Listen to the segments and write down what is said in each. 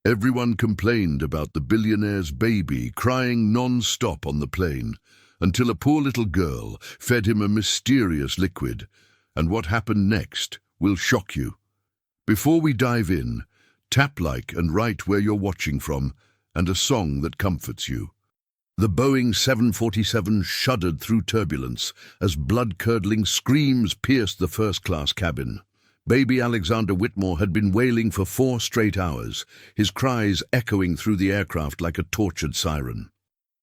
Everyone complained about the billionaire's baby crying non-stop on the plane, until a poor little girl fed him a mysterious liquid, and what happened next will shock you. Before we dive in, tap like and write where you're watching from, and a song that comforts you. The Boeing 747 shuddered through turbulence as blood-curdling screams pierced the first-class cabin. Baby Alexander Whitmore had been wailing for 4 straight hours, his cries echoing through the aircraft like a tortured siren.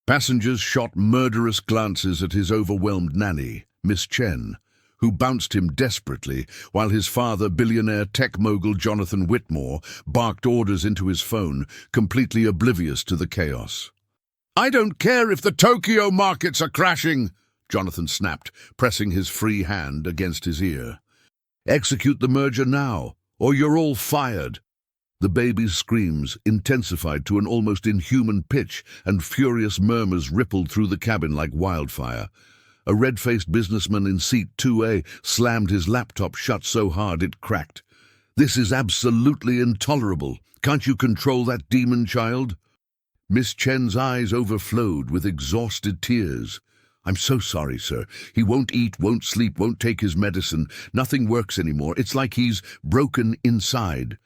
Passengers shot murderous glances at his overwhelmed nanny, Miss Chen, who bounced him desperately while his father, billionaire tech mogul Jonathan Whitmore, barked orders into his phone, completely oblivious to the chaos. "I don't care if the Tokyo markets are crashing," Jonathan snapped, pressing his free hand against his ear. "Execute the merger now, or you're all fired." The baby's screams intensified to an almost inhuman pitch, and furious murmurs rippled through the cabin like wildfire. A red-faced businessman in seat 2A slammed his laptop shut so hard it cracked. "This is absolutely intolerable. Can't you control that demon child?" Miss Chen's eyes overflowed with exhausted tears. "I'm so sorry, sir. He won't eat, won't sleep, won't take his medicine. Nothing works anymore. It's like he's broken inside."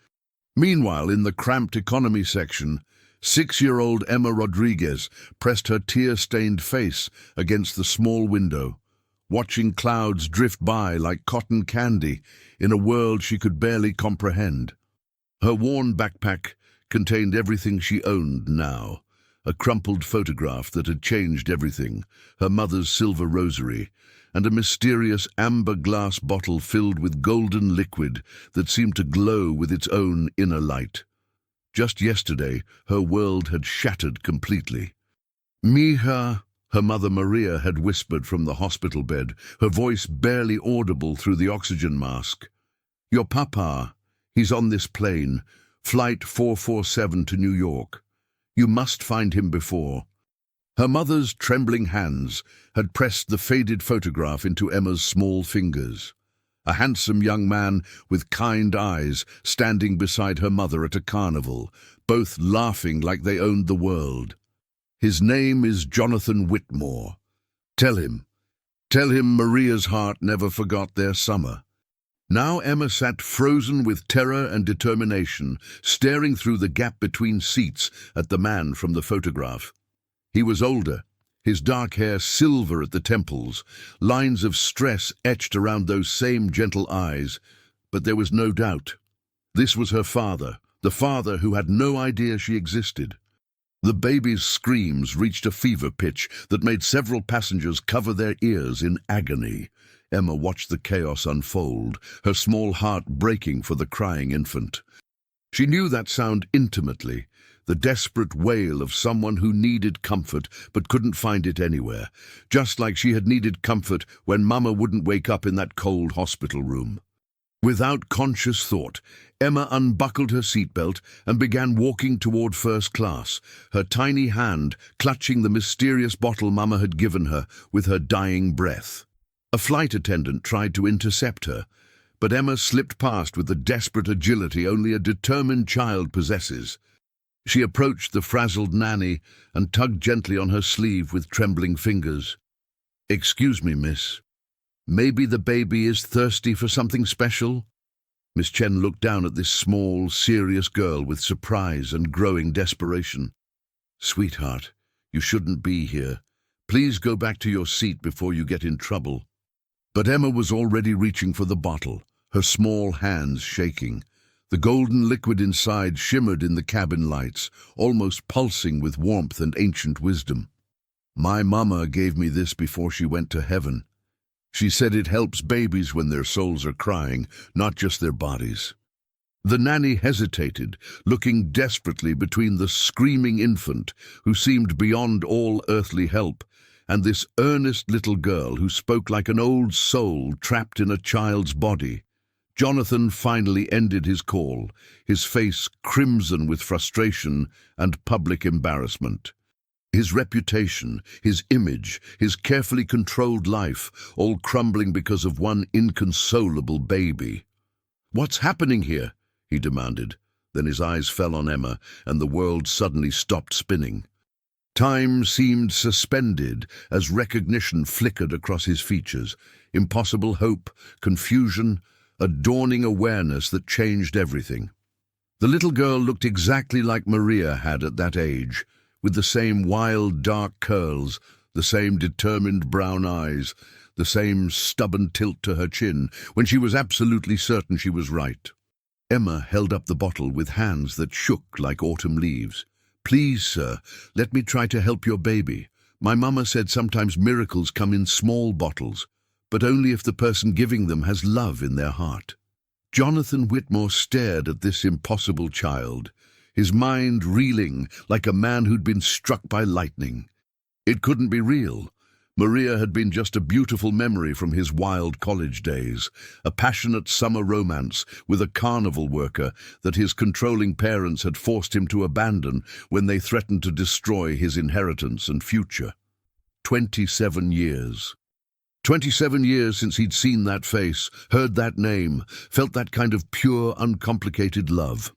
Meanwhile, in the cramped economy section, 6-year-old Emma Rodriguez pressed her tear-stained face against the small window, watching clouds drift by like cotton candy in a world she could barely comprehend. Her worn backpack contained everything she owned now: a crumpled photograph that had changed everything, her mother's silver rosary, and a mysterious amber glass bottle filled with golden liquid that seemed to glow with its own inner light. Just yesterday, her world had shattered completely. "Mija," her mother Maria had whispered from the hospital bed, her voice barely audible through the oxygen mask. "Your papa, he's on this plane, Flight 447 to New York. You must find him before." Her mother's trembling hands had pressed the faded photograph into Emma's small fingers. A handsome young man with kind eyes standing beside her mother at a carnival, both laughing like they owned the world. "His name is Jonathan Whitmore. Tell him Maria's heart never forgot their summer." Now Emma sat frozen with terror and determination, staring through the gap between seats at the man from the photograph. He was older, his dark hair silver at the temples, lines of stress etched around those same gentle eyes, but there was no doubt. This was her father, the father who had no idea she existed. The baby's screams reached a fever pitch that made several passengers cover their ears in agony. Emma watched the chaos unfold, her small heart breaking for the crying infant. She knew that sound intimately, the desperate wail of someone who needed comfort but couldn't find it anywhere, just like she had needed comfort when Mama wouldn't wake up in that cold hospital room. Without conscious thought, Emma unbuckled her seatbelt and began walking toward first class, her tiny hand clutching the mysterious bottle Mama had given her with her dying breath. A flight attendant tried to intercept her, but Emma slipped past with the desperate agility only a determined child possesses. She approached the frazzled nanny and tugged gently on her sleeve with trembling fingers. "Excuse me, miss. Maybe the baby is thirsty for something special?" Miss Chen looked down at this small, serious girl with surprise and growing desperation. "Sweetheart, you shouldn't be here. Please go back to your seat before you get in trouble." But Emma was already reaching for the bottle, her small hands shaking. The golden liquid inside shimmered in the cabin lights, almost pulsing with warmth and ancient wisdom. "My mama gave me this before she went to heaven. She said it helps babies when their souls are crying, not just their bodies." The nanny hesitated, looking desperately between the screaming infant, who seemed beyond all earthly help, and this earnest little girl who spoke like an old soul trapped in a child's body. Jonathan finally ended his call, his face crimson with frustration and public embarrassment. His reputation, his image, his carefully controlled life, all crumbling because of one inconsolable baby. "What's happening here?" he demanded. Then his eyes fell on Emma, and the world suddenly stopped spinning. Time seemed suspended as recognition flickered across his features. Impossible hope, confusion, a dawning awareness that changed everything. The little girl looked exactly like Maria had at that age, with the same wild dark curls, the same determined brown eyes, the same stubborn tilt to her chin, when she was absolutely certain she was right. Emma held up the bottle with hands that shook like autumn leaves. "Please, sir, let me try to help your baby. My mama said sometimes miracles come in small bottles, but only if the person giving them has love in their heart." Jonathan Whitmore stared at this impossible child, his mind reeling like a man who'd been struck by lightning. It couldn't be real. Maria had been just a beautiful memory from his wild college days, a passionate summer romance with a carnival worker that his controlling parents had forced him to abandon when they threatened to destroy his inheritance and future. 27 years. 27 years since he'd seen that face, heard that name, felt that kind of pure, uncomplicated love.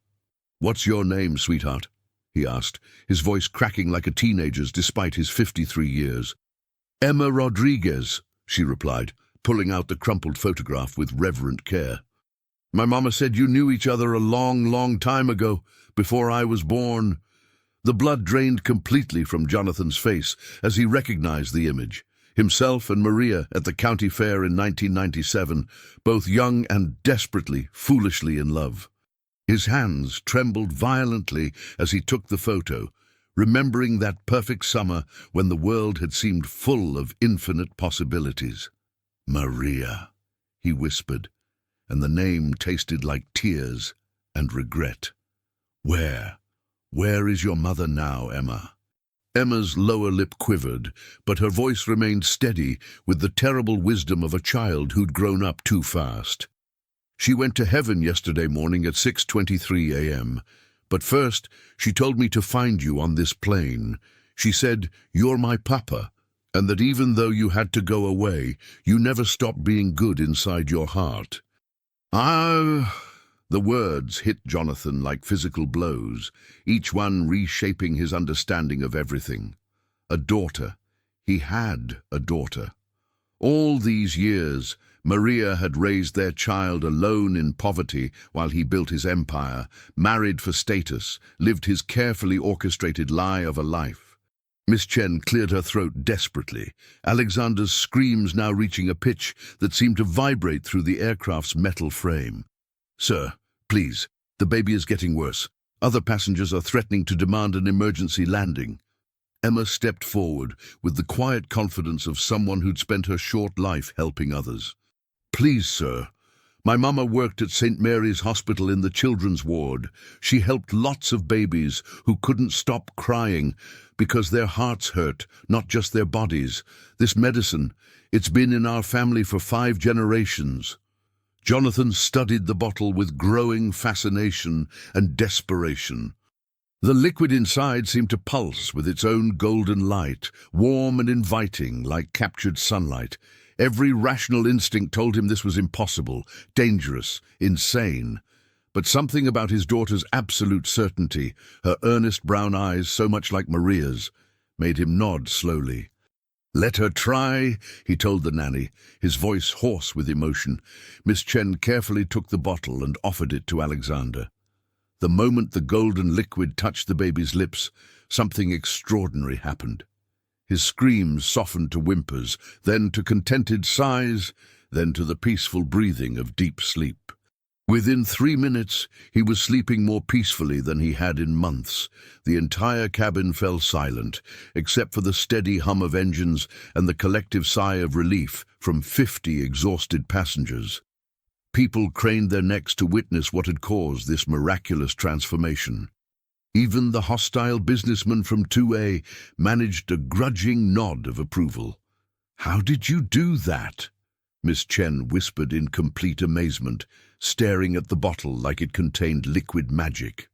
"What's your name, sweetheart?" he asked, his voice cracking like a teenager's despite his 53 years. "Emma Rodriguez," she replied, pulling out the crumpled photograph with reverent care. "My mama said you knew each other a long, long time ago, before I was born." The blood drained completely from Jonathan's face as he recognized the image. Himself and Maria at the county fair in 1997, both young and desperately, foolishly in love. His hands trembled violently as he took the photo, remembering that perfect summer when the world had seemed full of infinite possibilities. "Maria," he whispered, and the name tasted like tears and regret. Where is your mother now, Emma?" Emma's lower lip quivered, but her voice remained steady with the terrible wisdom of a child who'd grown up too fast. "She went to heaven yesterday morning at 6:23 a.m., but first she told me to find you on this plane. She said, 'You're my papa,' and that even though you had to go away, you never stopped being good inside your heart." The words hit Jonathan like physical blows, each one reshaping his understanding of everything. A daughter. He had a daughter. All these years, Maria had raised their child alone in poverty while he built his empire, married for status, lived his carefully orchestrated lie of a life. Miss Chen cleared her throat desperately, Alexander's screams now reaching a pitch that seemed to vibrate through the aircraft's metal frame. "Sir, please, the baby is getting worse. Other passengers are threatening to demand an emergency landing." Emma stepped forward with the quiet confidence of someone who'd spent her short life helping others. "Please, sir. My mama worked at St. Mary's Hospital in the children's ward. She helped lots of babies who couldn't stop crying because their hearts hurt, not just their bodies. This medicine, it's been in our family for 5 generations. Jonathan studied the bottle with growing fascination and desperation. The liquid inside seemed to pulse with its own golden light, warm and inviting like captured sunlight. Every rational instinct told him this was impossible, dangerous, insane. But something about his daughter's absolute certainty, her earnest brown eyes so much like Maria's, made him nod slowly. "Let her try," he told the nanny, his voice hoarse with emotion. Miss Chen carefully took the bottle and offered it to Alexander. The moment the golden liquid touched the baby's lips, something extraordinary happened. His screams softened to whimpers, then to contented sighs, then to the peaceful breathing of deep sleep. Within 3 minutes, he was sleeping more peacefully than he had in months. The entire cabin fell silent, except for the steady hum of engines and the collective sigh of relief from 50 exhausted passengers. People craned their necks to witness what had caused this miraculous transformation. Even the hostile businessman from 2A managed a grudging nod of approval. "How did you do that?" Miss Chen whispered in complete amazement, staring at the bottle like it contained liquid magic.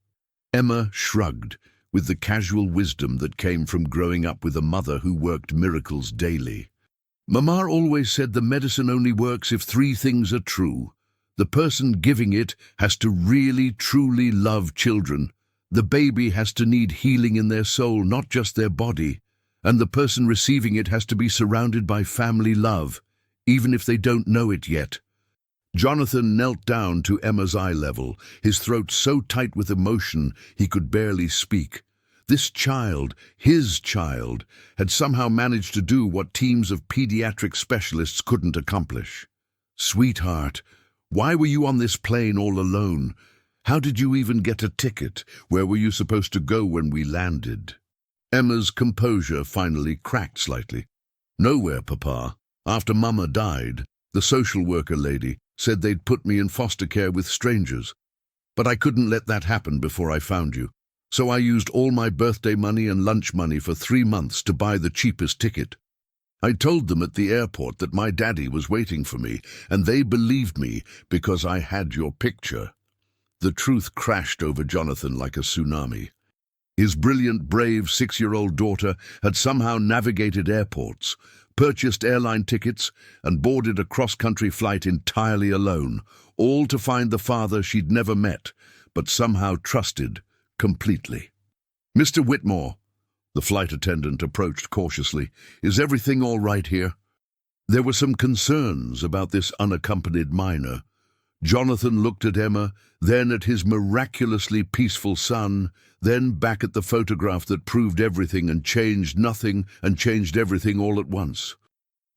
Emma shrugged, with the casual wisdom that came from growing up with a mother who worked miracles daily. "Mama always said the medicine only works if 3 things are true: The person giving it has to really, truly love children. The baby has to need healing in their soul, not just their body. And the person receiving it has to be surrounded by family love, even if they don't know it yet. Jonathan knelt down to Emma's eye level, his throat so tight with emotion he could barely speak. This child, his child, had somehow managed to do what teams of pediatric specialists couldn't accomplish. "Sweetheart, why were you on this plane all alone? How did you even get a ticket? Where were you supposed to go when we landed?" Emma's composure finally cracked slightly. "Nowhere, Papa. After Mama died, the social worker lady said they'd put me in foster care with strangers. But I couldn't let that happen before I found you. So I used all my birthday money and lunch money for 3 months to buy the cheapest ticket. I told them at the airport that my daddy was waiting for me, and they believed me because I had your picture." The truth crashed over Jonathan like a tsunami. His brilliant, brave 6-year-old daughter had somehow navigated airports, purchased airline tickets, and boarded a cross-country flight entirely alone, all to find the father she'd never met, but somehow trusted completely. "Mr. Whitmore," the flight attendant approached cautiously, "is everything all right here?" There were some concerns about this unaccompanied minor. Jonathan looked at Emma, then at his miraculously peaceful son, then back at the photograph that proved everything and changed nothing and changed everything all at once.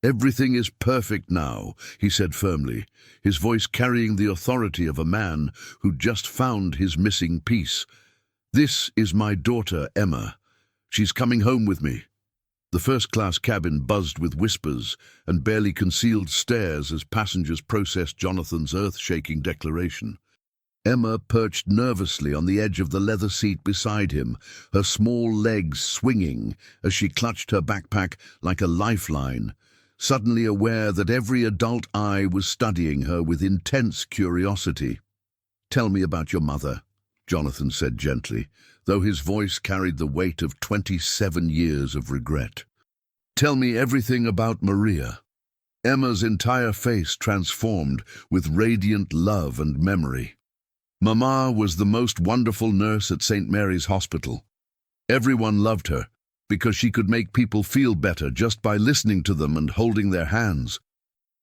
"Everything is perfect now," he said firmly, his voice carrying the authority of a man who'd just found his missing piece. "This is my daughter, Emma. She's coming home with me." The first-class cabin buzzed with whispers and barely concealed stares as passengers processed Jonathan's earth-shaking declaration. Emma perched nervously on the edge of the leather seat beside him, her small legs swinging as she clutched her backpack like a lifeline, suddenly aware that every adult eye was studying her with intense curiosity. "Tell me about your mother," Jonathan said gently, though his voice carried the weight of 27 years of regret. "Tell me everything about Maria." Emma's entire face transformed with radiant love and memory. "Mama was the most wonderful nurse at St. Mary's Hospital. Everyone loved her because she could make people feel better just by listening to them and holding their hands.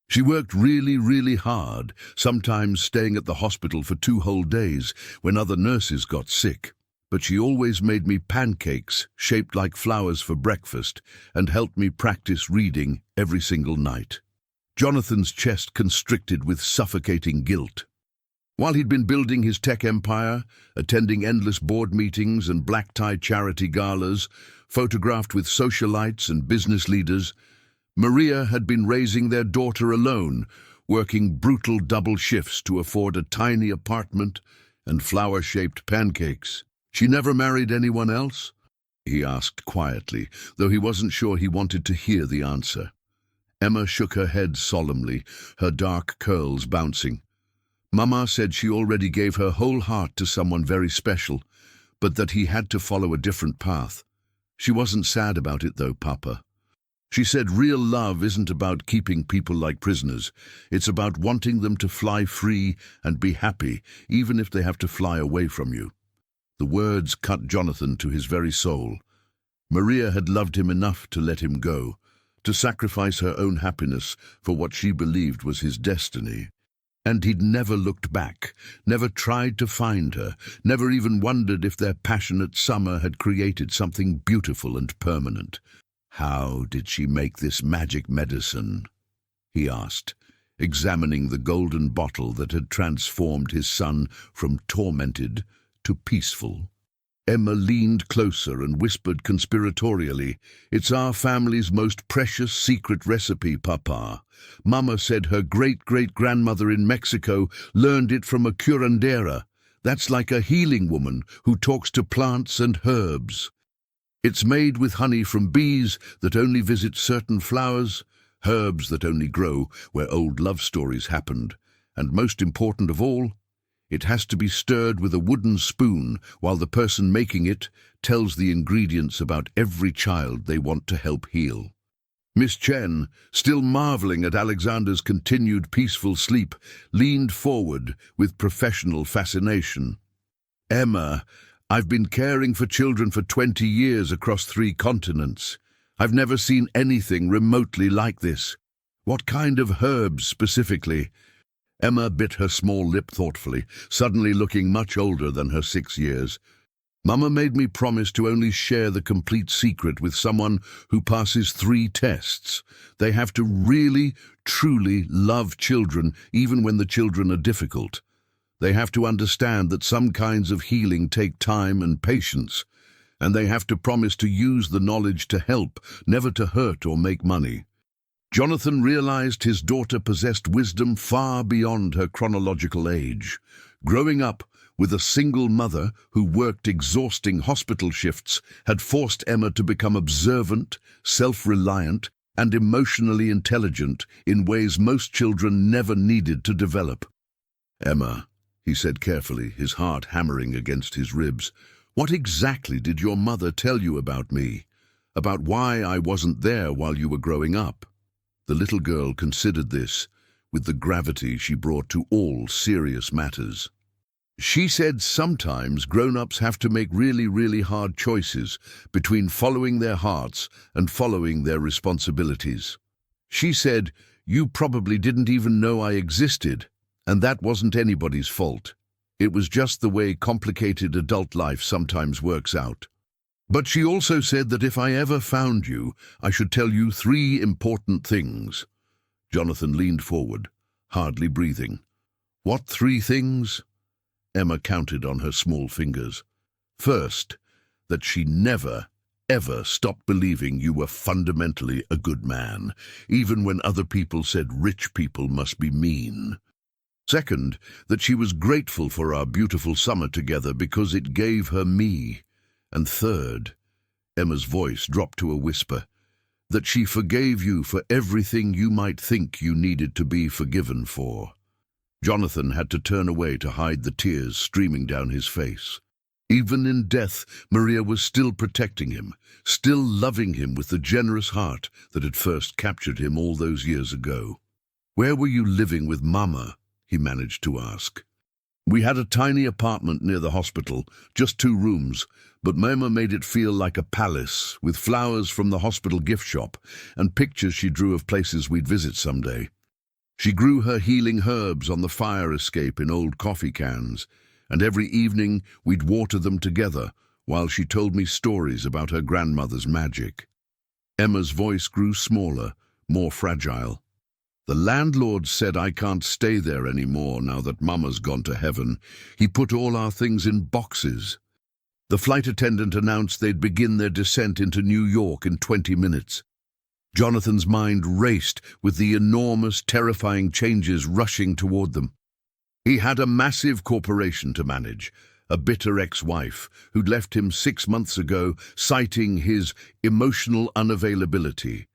She worked really, really hard, sometimes staying at the hospital for 2 whole days when other nurses got sick. But she always made me pancakes shaped like flowers for breakfast and helped me practice reading every single night." Jonathan's chest constricted with suffocating guilt. While he'd been building his tech empire, attending endless board meetings and black-tie charity galas, photographed with socialites and business leaders, Maria had been raising their daughter alone, working brutal double shifts to afford a tiny apartment and flower-shaped pancakes. "She never married anyone else?" he asked quietly, though he wasn't sure he wanted to hear the answer. Emma shook her head solemnly, her dark curls bouncing. "Mama said she already gave her whole heart to someone very special, but that he had to follow a different path. She wasn't sad about it though, Papa. She said real love isn't about keeping people like prisoners. It's about wanting them to fly free and be happy, even if they have to fly away from you." The words cut Jonathan to his very soul. Maria had loved him enough to let him go, to sacrifice her own happiness for what she believed was his destiny. And he'd never looked back, never tried to find her, never even wondered if their passionate summer had created something beautiful and permanent. "How did she make this magic medicine?" he asked, examining the golden bottle that had transformed his son from tormented to peaceful. Emma leaned closer and whispered conspiratorially, "It's our family's most precious secret recipe, Papa. Mama said her great-great-grandmother in Mexico learned it from a curandera. That's like a healing woman who talks to plants and herbs. It's made with honey from bees that only visit certain flowers, herbs that only grow where old love stories happened, and most important of all, it has to be stirred with a wooden spoon while the person making it tells the ingredients about every child they want to help heal." Miss Chen, still marveling at Alexander's continued peaceful sleep, leaned forward with professional fascination. "Emma, I've been caring for children for 20 years across 3 continents. I've never seen anything remotely like this. What kind of herbs specifically?" Emma bit her small lip thoughtfully, suddenly looking much older than her 6 years. "Mama made me promise to only share the complete secret with someone who passes 3 tests. They have to really, truly love children, even when the children are difficult. They have to understand that some kinds of healing take time and patience, and they have to promise to use the knowledge to help, never to hurt or make money." Jonathan realized his daughter possessed wisdom far beyond her chronological age. Growing up with a single mother who worked exhausting hospital shifts had forced Emma to become observant, self-reliant, and emotionally intelligent in ways most children never needed to develop. "Emma," he said carefully, his heart hammering against his ribs, "what exactly did your mother tell you about me? About why I wasn't there while you were growing up?" The little girl considered this with the gravity she brought to all serious matters. "She said sometimes grown-ups have to make really, really hard choices between following their hearts and following their responsibilities. She said, you probably didn't even know I existed, and that wasn't anybody's fault. It was just the way complicated adult life sometimes works out. But she also said that if I ever found you, I should tell you 3 important things." Jonathan leaned forward, hardly breathing. "What 3 things?" Emma counted on her small fingers. "First, that she never, ever stopped believing you were fundamentally a good man, even when other people said rich people must be mean. Second, that she was grateful for our beautiful summer together because it gave her me. And third," Emma's voice dropped to a whisper, "that she forgave you for everything you might think you needed to be forgiven for." Jonathan had to turn away to hide the tears streaming down his face. Even in death, Maria was still protecting him, still loving him with the generous heart that had first captured him all those years ago. "Where were you living with Mama?" he managed to ask. "We had a tiny apartment near the hospital, just 2 rooms, but Mama made it feel like a palace, with flowers from the hospital gift shop and pictures she drew of places we'd visit someday. She grew her healing herbs on the fire escape in old coffee cans, and every evening we'd water them together while she told me stories about her grandmother's magic." Emma's voice grew smaller, more fragile. "The landlord said I can't stay there anymore now that Mama's gone to heaven. He put all our things in boxes. The flight attendant announced they'd begin their descent into New York in 20 minutes. Jonathan's mind raced with the enormous, terrifying changes rushing toward them. He had a massive corporation to manage, a bitter ex-wife who'd left him 6 months ago, citing his emotional unavailability,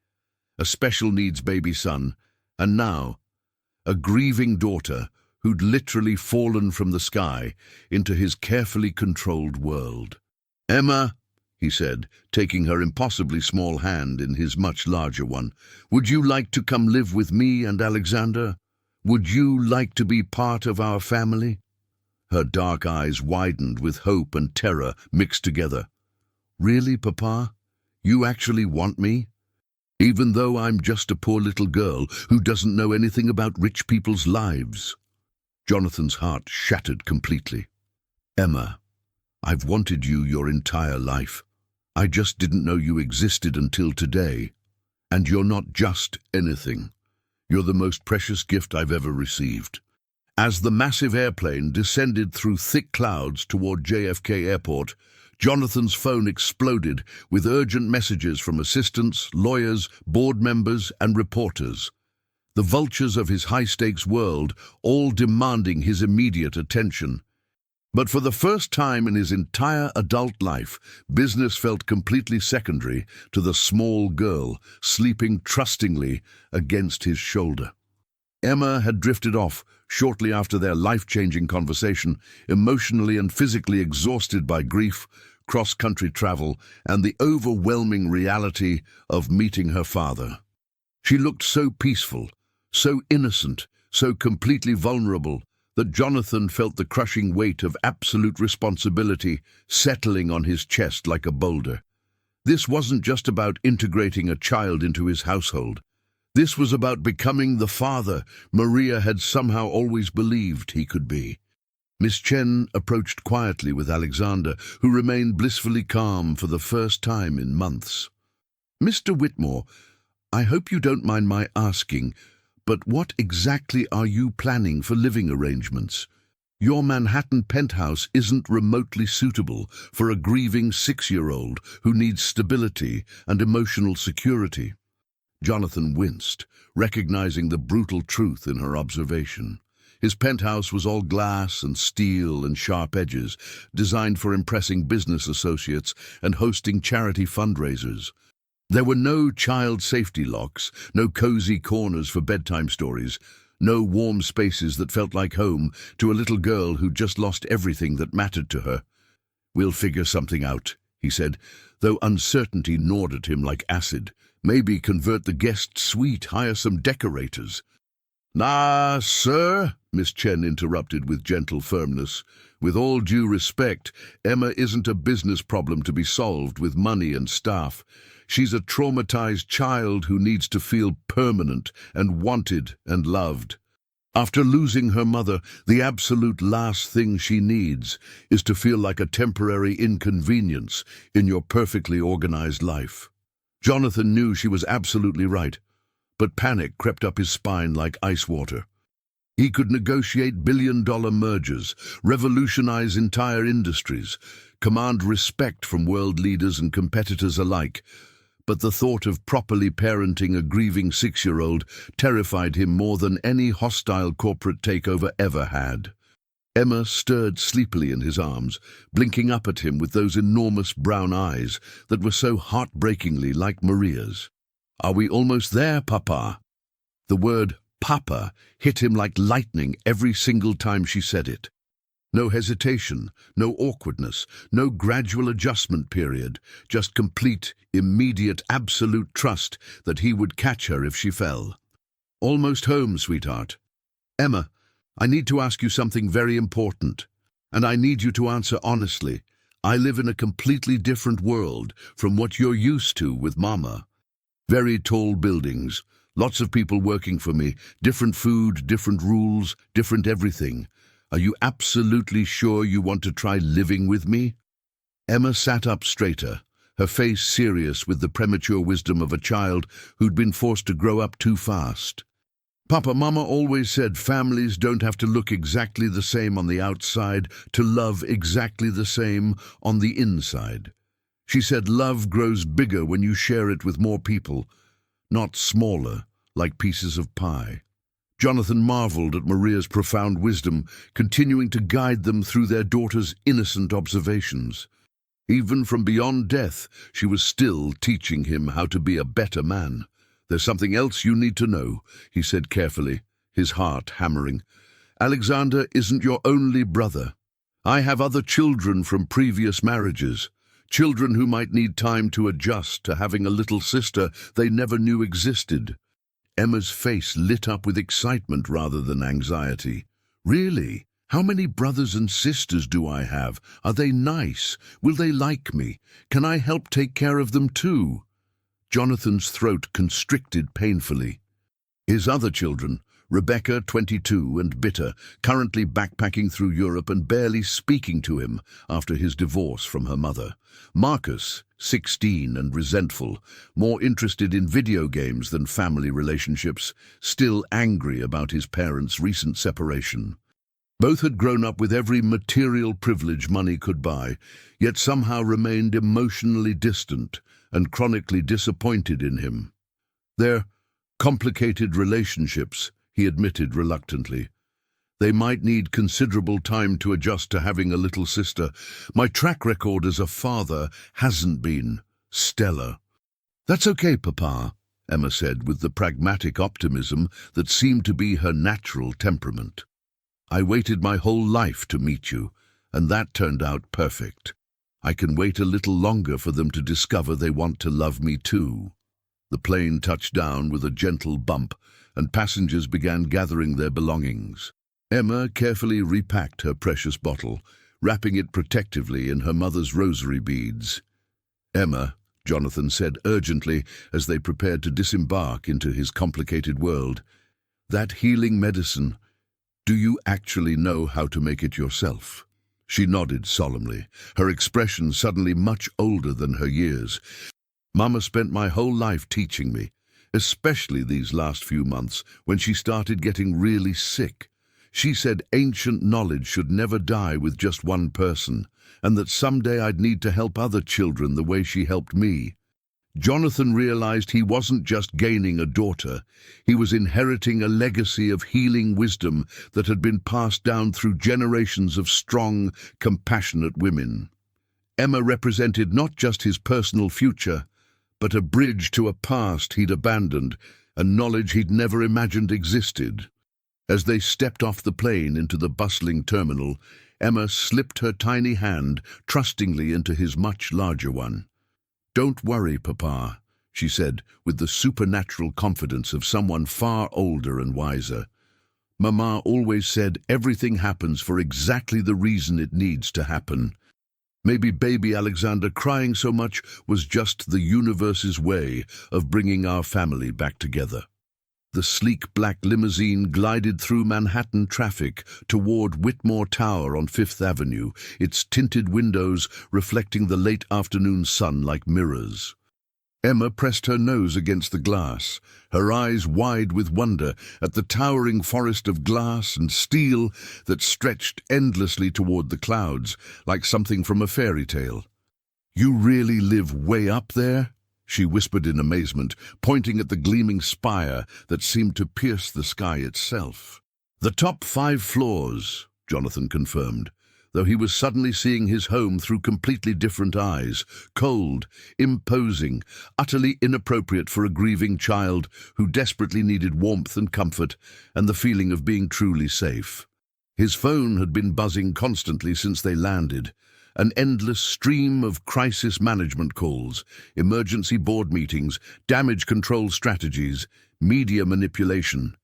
a special needs baby son, and now a grieving daughter who'd literally fallen from the sky into his carefully controlled world. "Emma," he said, taking her impossibly small hand in his much larger one, "would you like to come live with me and Alexander? Would you like to be part of our family?" Her dark eyes widened with hope and terror mixed together. "Really, Papa? You actually want me? Even though I'm just a poor little girl who doesn't know anything about rich people's lives?" Jonathan's heart shattered completely. "Emma, I've wanted you your entire life. I just didn't know you existed until today. And you're not just anything. You're the most precious gift I've ever received." As the massive airplane descended through thick clouds toward JFK Airport, Jonathan's phone exploded with urgent messages from assistants, lawyers, board members, and reporters. The vultures of his high-stakes world, all demanding his immediate attention. But for the first time in his entire adult life, business felt completely secondary to the small girl sleeping trustingly against his shoulder. Emma had drifted off shortly after their life-changing conversation, emotionally and physically exhausted by grief, cross-country travel, and the overwhelming reality of meeting her father. She looked so peaceful, so innocent, so completely vulnerable, that Jonathan felt the crushing weight of absolute responsibility settling on his chest like a boulder. This wasn't just about integrating a child into his household. This was about becoming the father Maria had somehow always believed he could be. Miss Chen approached quietly with Alexander, who remained blissfully calm for the first time in months. "Mr. Whitmore, I hope you don't mind my asking, but what exactly are you planning for living arrangements? Your Manhattan penthouse isn't remotely suitable for a grieving 6-year-old who needs stability and emotional security." Jonathan winced, recognizing the brutal truth in her observation. His penthouse was all glass and steel and sharp edges, designed for impressing business associates and hosting charity fundraisers. There were no child safety locks, no cozy corners for bedtime stories, no warm spaces that felt like home to a little girl who just lost everything that mattered to her. "We'll figure something out," he said, though uncertainty gnawed at him like acid. "Maybe convert the guest suite, hire some decorators." "Nah, sir," Miss Chen interrupted with gentle firmness. "With all due respect, Emma isn't a business problem to be solved with money and staff. She's a traumatized child who needs to feel permanent and wanted and loved. After losing her mother, the absolute last thing she needs is to feel like a temporary inconvenience in your perfectly organized life." Jonathan knew she was absolutely right, but panic crept up his spine like ice water. He could negotiate billion-dollar mergers, revolutionize entire industries, command respect from world leaders and competitors alike, but the thought of properly parenting a grieving 6-year-old terrified him more than any hostile corporate takeover ever had. Emma stirred sleepily in his arms, blinking up at him with those enormous brown eyes that were so heartbreakingly like Maria's. "Are we almost there, Papa?" The word "Papa" hit him like lightning every single time she said it. No hesitation, no awkwardness, no gradual adjustment period, just complete, immediate, absolute trust that he would catch her if she fell. "Almost home, sweetheart. Emma, I need to ask you something very important, and I need you to answer honestly. I live in a completely different world from what you're used to with Mama. Very tall buildings, lots of people working for me, different food, different rules, different everything. Are you absolutely sure you want to try living with me?" Emma sat up straighter, her face serious with the premature wisdom of a child who'd been forced to grow up too fast. "Papa, Mama always said families don't have to look exactly the same on the outside to love exactly the same on the inside. She said love grows bigger when you share it with more people, not smaller, like pieces of pie." Jonathan marveled at Maria's profound wisdom, continuing to guide them through their daughter's innocent observations. Even from beyond death, she was still teaching him how to be a better man. "There's something else you need to know," he said carefully, his heart hammering. "Alexander isn't your only brother. I have other children from previous marriages, children who might need time to adjust to having a little sister they never knew existed." Emma's face lit up with excitement rather than anxiety. "Really? How many brothers and sisters do I have? Are they nice? Will they like me? Can I help take care of them too?" Jonathan's throat constricted painfully. His other children, Rebecca, 22, and Bitter, currently backpacking through Europe and barely speaking to him after his divorce from her mother. Marcus, 16 and resentful, more interested in video games than family relationships, still angry about his parents' recent separation. Both had grown up with every material privilege money could buy, yet somehow remained emotionally distant and chronically disappointed in him. Their complicated relationships, he admitted reluctantly. They might need considerable time to adjust to having a little sister. My track record as a father hasn't been stellar. "That's okay, Papa," Emma said with the pragmatic optimism that seemed to be her natural temperament. "I waited my whole life to meet you, and that turned out perfect. I can wait a little longer for them to discover they want to love me too." The plane touched down with a gentle bump, and passengers began gathering their belongings. Emma carefully repacked her precious bottle, wrapping it protectively in her mother's rosary beads. "Emma," Jonathan said urgently as they prepared to disembark into his complicated world, "that healing medicine, do you actually know how to make it yourself?" She nodded solemnly, her expression suddenly much older than her years. "Mama spent my whole life teaching me, especially these last few months when she started getting really sick. She said ancient knowledge should never die with just one person, and that someday I'd need to help other children the way she helped me." Jonathan realized he wasn't just gaining a daughter, he was inheriting a legacy of healing wisdom that had been passed down through generations of strong, compassionate women. Emma represented not just his personal future, but a bridge to a past he'd abandoned and knowledge he'd never imagined existed. As they stepped off the plane into the bustling terminal, Emma slipped her tiny hand trustingly into his much larger one. "Don't worry, Papa," she said with the supernatural confidence of someone far older and wiser. "Mama always said everything happens for exactly the reason it needs to happen. Maybe baby Alexander crying so much was just the universe's way of bringing our family back together." The sleek black limousine glided through Manhattan traffic toward Whitmore Tower on Fifth Avenue, its tinted windows reflecting the late afternoon sun like mirrors. Emma pressed her nose against the glass, her eyes wide with wonder at the towering forest of glass and steel that stretched endlessly toward the clouds, like something from a fairy tale. "You really live way up there?" she whispered in amazement, pointing at the gleaming spire that seemed to pierce the sky itself. "The top 5 floors, Jonathan confirmed, though he was suddenly seeing his home through completely different eyes, cold, imposing, utterly inappropriate for a grieving child who desperately needed warmth and comfort and the feeling of being truly safe. His phone had been buzzing constantly since they landed, an endless stream of crisis management calls, emergency board meetings, damage control strategies, media manipulation.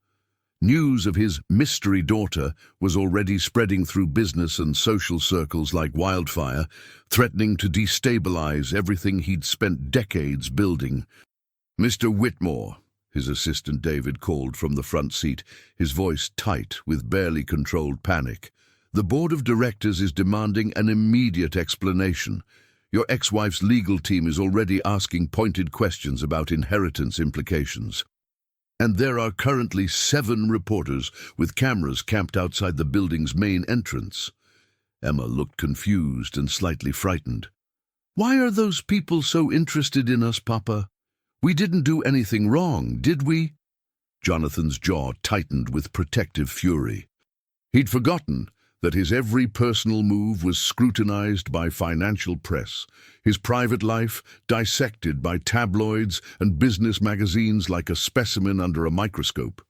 News of his mystery daughter was already spreading through business and social circles like wildfire, threatening to destabilize everything he'd spent decades building. "Mr. Whitmore," his assistant David called from the front seat, his voice tight with barely controlled panic. "The board of directors is demanding an immediate explanation. Your ex-wife's legal team is already asking pointed questions about inheritance implications. And there are currently 7 reporters with cameras camped outside the building's main entrance." Emma looked confused and slightly frightened. "Why are those people so interested in us, Papa? We didn't do anything wrong, did we?" Jonathan's jaw tightened with protective fury. He'd forgotten that his every personal move was scrutinized by financial press, his private life dissected by tabloids and business magazines like a specimen under a microscope.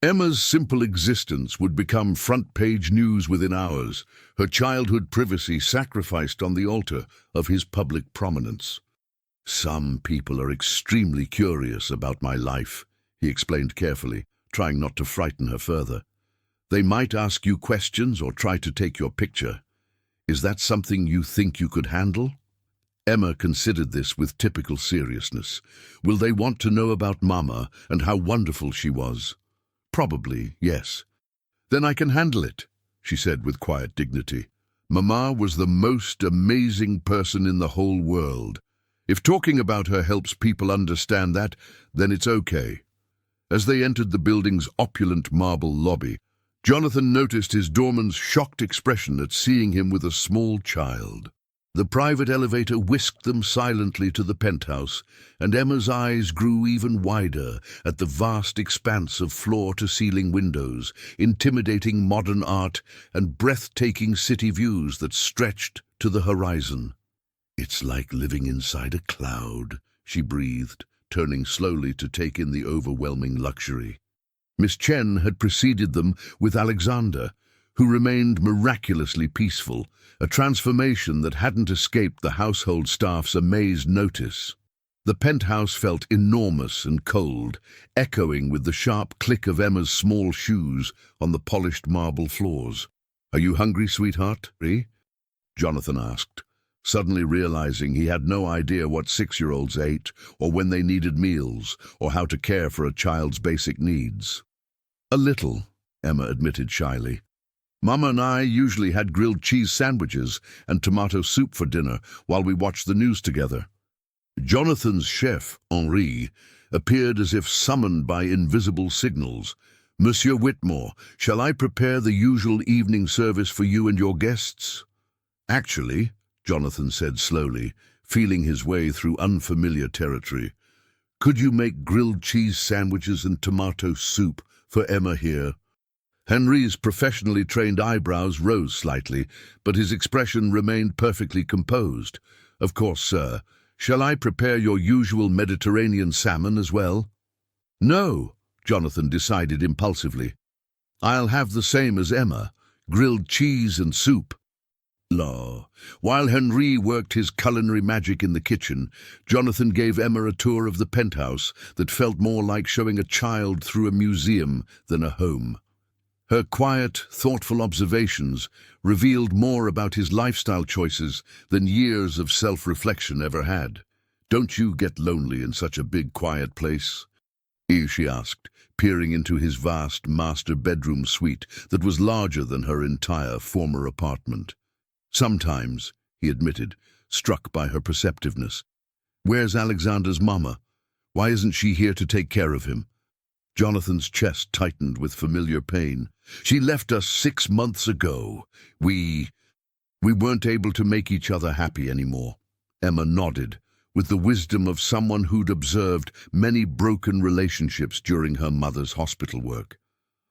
Emma's simple existence would become front-page news within hours, her childhood privacy sacrificed on the altar of his public prominence. "Some people are extremely curious about my life," he explained carefully, trying not to frighten her further. "They might ask you questions or try to take your picture. Is that something you think you could handle?" Emma considered this with typical seriousness. Will they want to know about Mama and how wonderful she was? Probably, yes. "Then I can handle it," she said with quiet dignity. "Mama was the most amazing person in the whole world. If talking about her helps people understand that, then it's okay." As they entered the building's opulent marble lobby, Jonathan noticed his doorman's shocked expression at seeing him with a small child. The private elevator whisked them silently to the penthouse, and Emma's eyes grew even wider at the vast expanse of floor-to-ceiling windows, intimidating modern art, and breathtaking city views that stretched to the horizon. "It's like living inside a cloud," she breathed, turning slowly to take in the overwhelming luxury. Miss Chen had preceded them with Alexander, who remained miraculously peaceful, a transformation that hadn't escaped the household staff's amazed notice. The penthouse felt enormous and cold, echoing with the sharp click of Emma's small shoes on the polished marble floors. "Are you hungry, sweetheart?" Jonathan asked, suddenly realizing he had no idea what 6-year-olds ate, or when they needed meals, or how to care for a child's basic needs. "A little," Emma admitted shyly. "Mama and I usually had grilled cheese sandwiches and tomato soup for dinner while we watched the news together." Jonathan's chef, Henri, appeared as if summoned by invisible signals. "Monsieur Whitmore, shall I prepare the usual evening service for you and your guests?" "Actually," Jonathan said slowly, feeling his way through unfamiliar territory, "could you make grilled cheese sandwiches and tomato soup for Emma here?" Henri's professionally trained eyebrows rose slightly, but his expression remained perfectly composed. "Of course, sir. Shall I prepare your usual Mediterranean salmon as well?" "No," Jonathan decided impulsively. "I'll have the same as Emma, grilled cheese and soup." La. While Henri worked his culinary magic in the kitchen, Jonathan gave Emma a tour of the penthouse that felt more like showing a child through a museum than a home. Her quiet, thoughtful observations revealed more about his lifestyle choices than years of self-reflection ever had. "Don't you get lonely in such a big, quiet place?" she asked, peering into his vast master bedroom suite that was larger than her entire former apartment. "Sometimes," he admitted, struck by her perceptiveness. "Where's Alexander's mama? Why isn't she here to take care of him?" Jonathan's chest tightened with familiar pain. "She left us 6 months ago. We weren't able to make each other happy anymore." Emma nodded, with the wisdom of someone who'd observed many broken relationships during her mother's hospital work.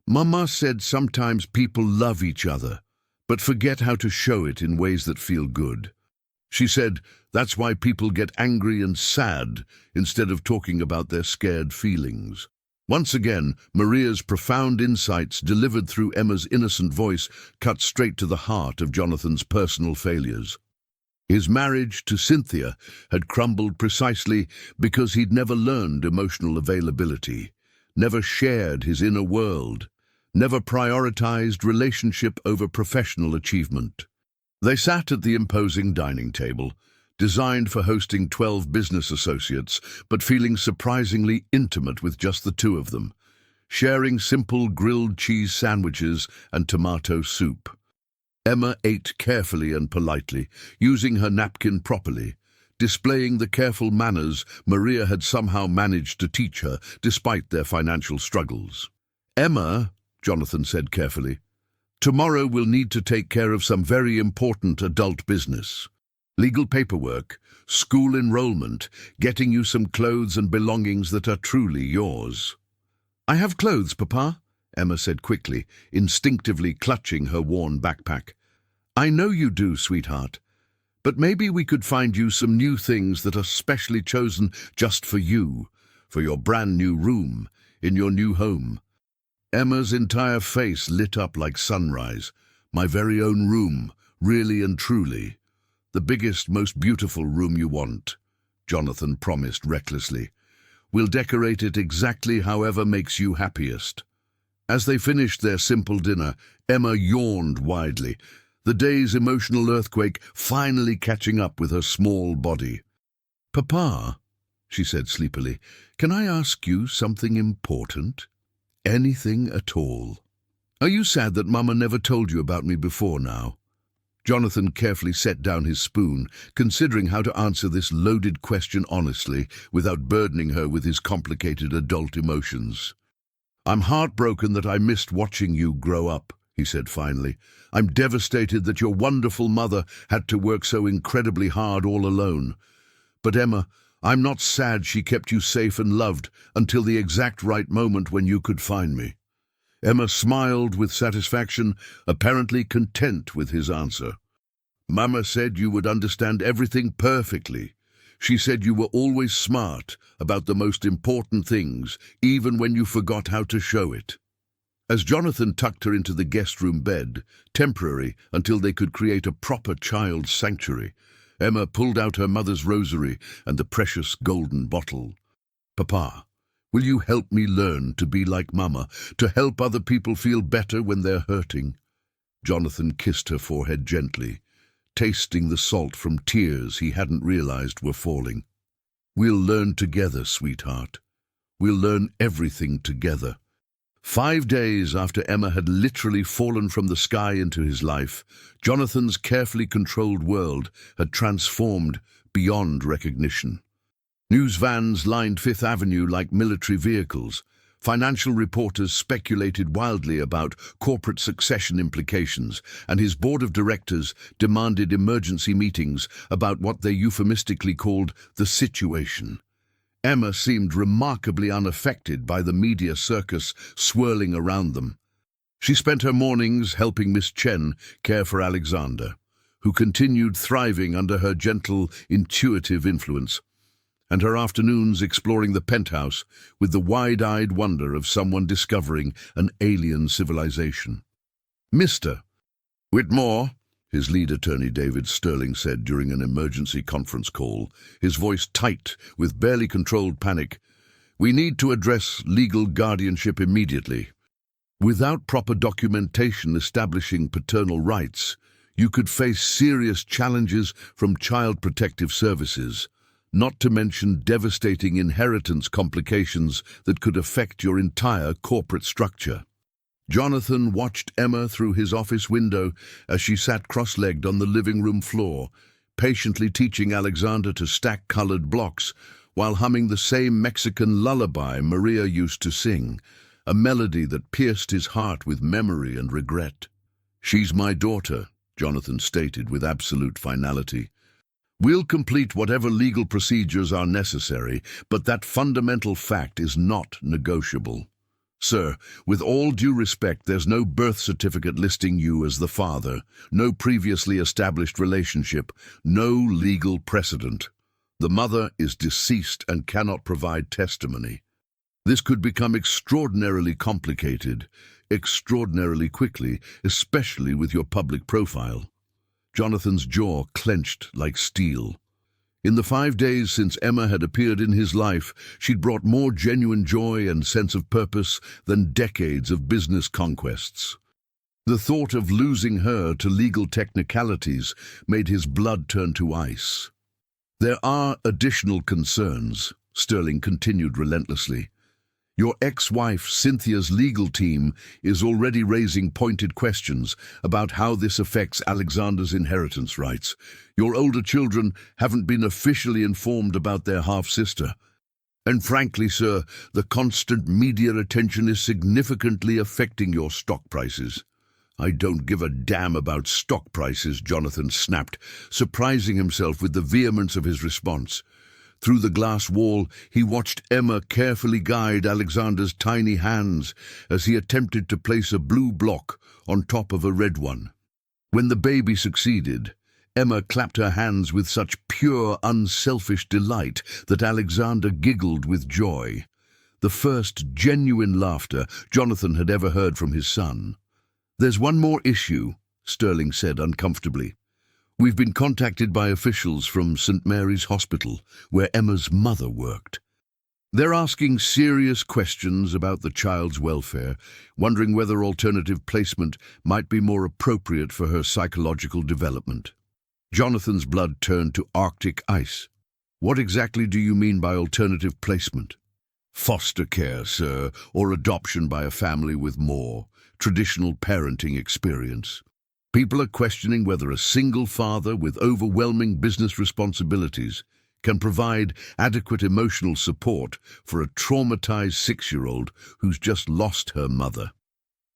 "Mama said sometimes people love each other, but forget how to show it in ways that feel good. She said that's why people get angry and sad instead of talking about their scared feelings." Once again, Maria's profound insights delivered through Emma's innocent voice cut straight to the heart of Jonathan's personal failures. His marriage to Cynthia had crumbled precisely because he'd never learned emotional availability, never shared his inner world, never prioritized relationship over professional achievement. They sat at the imposing dining table, designed for hosting 12 business associates, but feeling surprisingly intimate with just the two of them, sharing simple grilled cheese sandwiches and tomato soup. Emma ate carefully and politely, using her napkin properly, displaying the careful manners Maria had somehow managed to teach her despite their financial struggles. "Emma," Jonathan said carefully, "tomorrow we'll need to take care of some very important adult business. Legal paperwork, school enrollment, getting you some clothes and belongings that are truly yours." "I have clothes, Papa," Emma said quickly, instinctively clutching her worn backpack. "I know you do, sweetheart. But maybe we could find you some new things that are specially chosen just for you, for your brand new room, in your new home." Emma's entire face lit up like sunrise. "My very own room, really and truly. The biggest, most beautiful room you want," Jonathan promised recklessly. "We'll decorate it exactly however makes you happiest." As they finished their simple dinner, Emma yawned widely, the day's emotional earthquake finally catching up with her small body. "Papa," she said sleepily, "can I ask you something important?" "Anything at all." "Are you sad that Mama never told you about me before now?" Jonathan carefully set down his spoon, considering how to answer this loaded question honestly, without burdening her with his complicated adult emotions. "I'm heartbroken that I missed watching you grow up," he said finally. "I'm devastated that your wonderful mother had to work so incredibly hard all alone. But Emma, I'm not sad she kept you safe and loved until the exact right moment when you could find me." Emma smiled with satisfaction, apparently content with his answer. "Mama said you would understand everything perfectly. She said you were always smart about the most important things, even when you forgot how to show it." As Jonathan tucked her into the guest room bed, temporary until they could create a proper child sanctuary, Emma pulled out her mother's rosary and the precious golden bottle. "Papa, will you help me learn to be like Mama, to help other people feel better when they're hurting?" Jonathan kissed her forehead gently, tasting the salt from tears he hadn't realized were falling. "We'll learn together, sweetheart. We'll learn everything together." 5 days after Emma had literally fallen from the sky into his life, Jonathan's carefully controlled world had transformed beyond recognition. News vans lined Fifth Avenue like military vehicles. Financial reporters speculated wildly about corporate succession implications, and his board of directors demanded emergency meetings about what they euphemistically called the situation. Emma seemed remarkably unaffected by the media circus swirling around them. She spent her mornings helping Miss Chen care for Alexander, who continued thriving under her gentle, intuitive influence, and her afternoons exploring the penthouse with the wide-eyed wonder of someone discovering an alien civilization. "Mr. Whitmore," his lead attorney David Sterling said during an emergency conference call, his voice tight with barely controlled panic, "we need to address legal guardianship immediately. Without proper documentation establishing paternal rights, you could face serious challenges from Child Protective Services, not to mention devastating inheritance complications that could affect your entire corporate structure." Jonathan watched Emma through his office window as she sat cross-legged on the living room floor, patiently teaching Alexander to stack colored blocks while humming the same Mexican lullaby Maria used to sing, a melody that pierced his heart with memory and regret. "She's my daughter," Jonathan stated with absolute finality. "We'll complete whatever legal procedures are necessary, but that fundamental fact is not negotiable. Sir, with all due respect, there's no birth certificate listing you as the father, no previously established relationship, no legal precedent. The mother is deceased and cannot provide testimony. This could become extraordinarily complicated, extraordinarily quickly, especially with your public profile." Jonathan's jaw clenched like steel. In the 5 days since Emma had appeared in his life, she'd brought more genuine joy and sense of purpose than decades of business conquests. The thought of losing her to legal technicalities made his blood turn to ice. "There are additional concerns," Sterling continued relentlessly. "Your ex-wife Cynthia's legal team is already raising pointed questions about how this affects Alexander's inheritance rights. Your older children haven't been officially informed about their half-sister. And frankly, sir, the constant media attention is significantly affecting your stock prices." "I don't give a damn about stock prices," Jonathan snapped, surprising himself with the vehemence of his response. Through the glass wall, he watched Emma carefully guide Alexander's tiny hands as he attempted to place a blue block on top of a red one. When the baby succeeded, Emma clapped her hands with such pure, unselfish delight that Alexander giggled with joy, the first genuine laughter Jonathan had ever heard from his son. "There's one more issue," Sterling said uncomfortably. "We've been contacted by officials from St. Mary's Hospital, where Emma's mother worked. They're asking serious questions about the child's welfare, wondering whether alternative placement might be more appropriate for her psychological development." Jonathan's blood turned to Arctic ice. "What exactly do you mean by alternative placement?" "Foster care, sir, or adoption by a family with more traditional parenting experience. People are questioning whether a single father with overwhelming business responsibilities can provide adequate emotional support for a traumatized 6-year-old who's just lost her mother."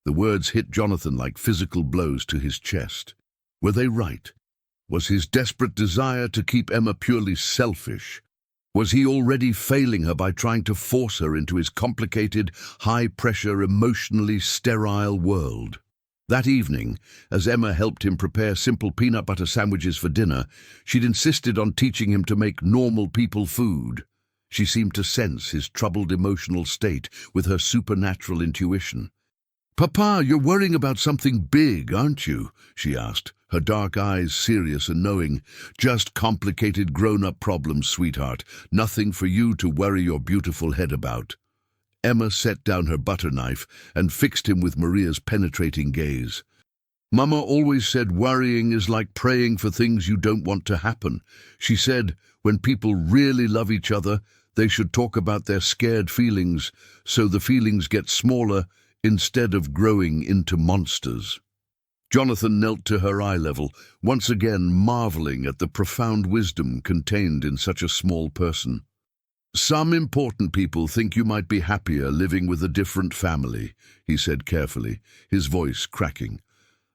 The words hit Jonathan like physical blows to his chest. Were they right? Was his desperate desire to keep Emma purely selfish? Was he already failing her by trying to force her into his complicated, high-pressure, emotionally sterile world? That evening, as Emma helped him prepare simple peanut butter sandwiches for dinner, she'd insisted on teaching him to make normal people food. She seemed to sense his troubled emotional state with her supernatural intuition. "Papa, you're worrying about something big, aren't you?" she asked, her dark eyes serious and knowing. "Just complicated grown-up problems, sweetheart. Nothing for you to worry your beautiful head about." Emma set down her butter knife and fixed him with Maria's penetrating gaze. "Mama always said worrying is like praying for things you don't want to happen. She said when people really love each other, they should talk about their scared feelings, so the feelings get smaller instead of growing into monsters." Jonathan knelt to her eye level, once again marveling at the profound wisdom contained in such a small person. "Some important people think you might be happier living with a different family," he said carefully, his voice cracking.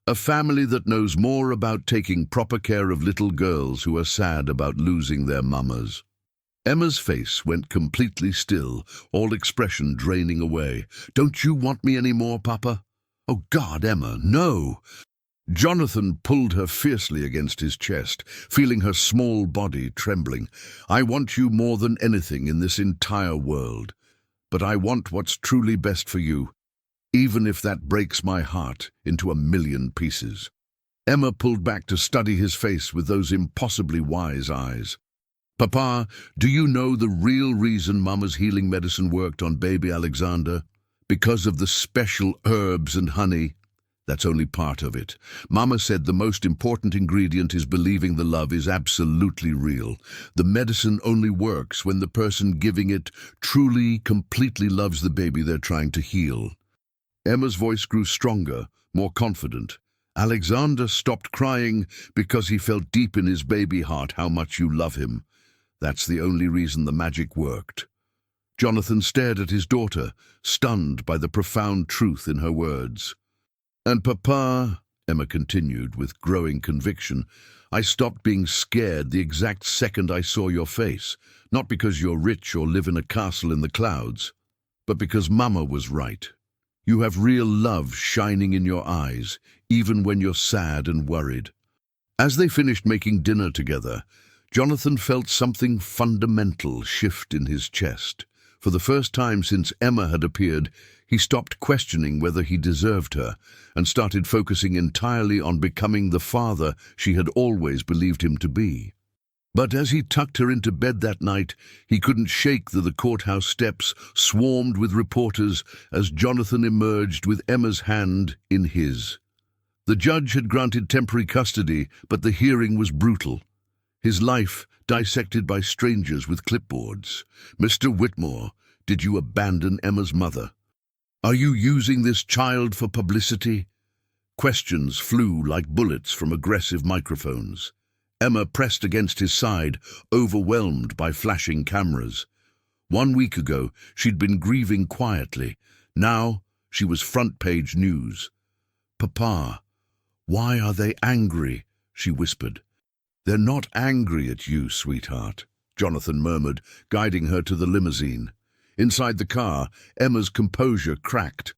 "A family that knows more about taking proper care of little girls who are sad about losing their mamas." Emma's face went completely still, all expression draining away. "Don't you want me any more, Papa?" "Oh God, Emma, no!" Jonathan pulled her fiercely against his chest, feeling her small body trembling. "I want you more than anything in this entire world. But I want what's truly best for you, even if that breaks my heart into a million pieces." Emma pulled back to study his face with those impossibly wise eyes. "Papa, do you know the real reason Mama's healing medicine worked on baby Alexander? Because of the special herbs and honey. That's only part of it. Mama said the most important ingredient is believing the love is absolutely real. The medicine only works when the person giving it truly, completely loves the baby they're trying to heal." Emma's voice grew stronger, more confident. "Alexander stopped crying because he felt deep in his baby heart how much you love him. That's the only reason the magic worked." Jonathan stared at his daughter, stunned by the profound truth in her words. "And Papa," Emma continued with growing conviction, "I stopped being scared the exact second I saw your face, not because you're rich or live in a castle in the clouds, but because Mama was right. You have real love shining in your eyes, even when you're sad and worried." As they finished making dinner together, Jonathan felt something fundamental shift in his chest. For the first time since Emma had appeared, he stopped questioning whether he deserved her and started focusing entirely on becoming the father she had always believed him to be. But as he tucked her into bed that night, he couldn't shake the courthouse steps swarmed with reporters as Jonathan emerged with Emma's hand in his. The judge had granted temporary custody, but the hearing was brutal. His life dissected by strangers with clipboards. "Mr. Whitmore, did you abandon Emma's mother? Are you using this child for publicity?" Questions flew like bullets from aggressive microphones. Emma pressed against his side, overwhelmed by flashing cameras. 1 week ago, she'd been grieving quietly. Now, she was front-page news. "Papa, why are they angry?" she whispered. "They're not angry at you, sweetheart," Jonathan murmured, guiding her to the limousine. Inside the car, Emma's composure cracked.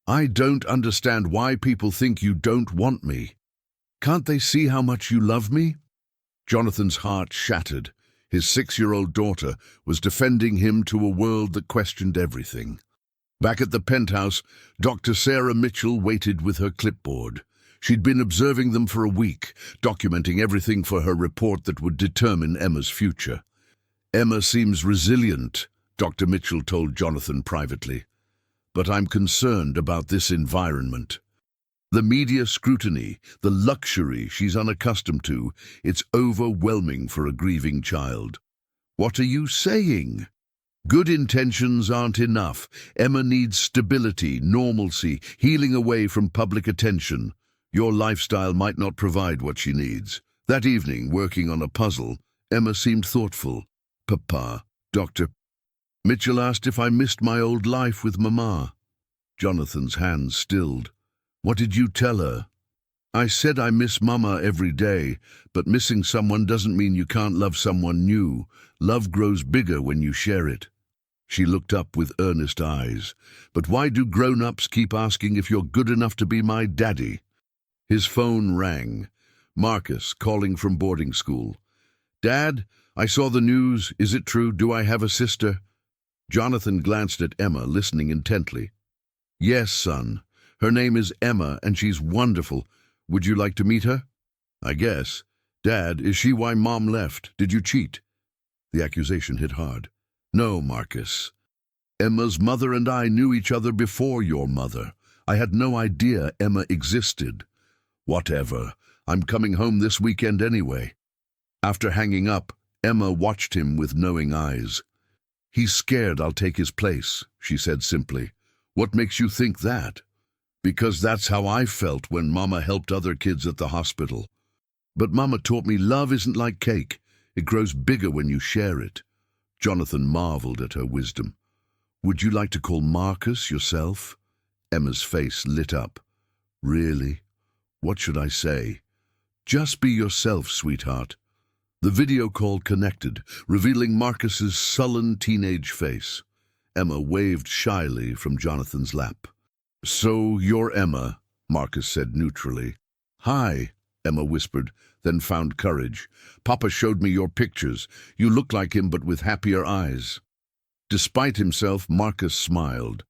"I don't understand why people think you don't want me. Can't they see how much you love me?" Jonathan's heart shattered. His 6-year-old daughter was defending him to a world that questioned everything. Back at the penthouse, Dr. Sarah Mitchell waited with her clipboard. She'd been observing them for a week, documenting everything for her report that would determine Emma's future. "Emma seems resilient," Dr. Mitchell told Jonathan privately. "But I'm concerned about this environment. The media scrutiny, the luxury she's unaccustomed to, it's overwhelming for a grieving child." "What are you saying?" "Good intentions aren't enough. Emma needs stability, normalcy, healing away from public attention. Your lifestyle might not provide what she needs." That evening, working on a puzzle, Emma seemed thoughtful. "Papa, Dr. Mitchell asked if I missed my old life with Mama." Jonathan's hands stilled. "What did you tell her?" "I said I miss Mama every day, but missing someone doesn't mean you can't love someone new. Love grows bigger when you share it." She looked up with earnest eyes. "But why do grown-ups keep asking if you're good enough to be my daddy?" His phone rang. Marcus, calling from boarding school. "Dad, I saw the news. Is it true? Do I have a sister?" Jonathan glanced at Emma, listening intently. "Yes, son. Her name is Emma, and she's wonderful. Would you like to meet her? I guess. Dad, is she why Mom left? Did you cheat? The accusation hit hard. No, Marcus. Emma's mother and I knew each other before your mother. I had no idea Emma existed. Whatever. I'm coming home this weekend anyway. After hanging up, Emma watched him with knowing eyes. He's scared I'll take his place, she said simply. What makes you think that? Because that's how I felt when Mama helped other kids at the hospital. But Mama taught me love isn't like cake. It grows bigger when you share it. Jonathan marveled at her wisdom. Would you like to call Marcus yourself? Emma's face lit up. Really? What should I say? Just be yourself, sweetheart. The video call connected, revealing Marcus's sullen teenage face. Emma waved shyly from Jonathan's lap. So you're Emma, Marcus said neutrally. Hi, Emma whispered, then found courage. Papa showed me your pictures. You look like him, but with happier eyes. Despite himself, Marcus smiled.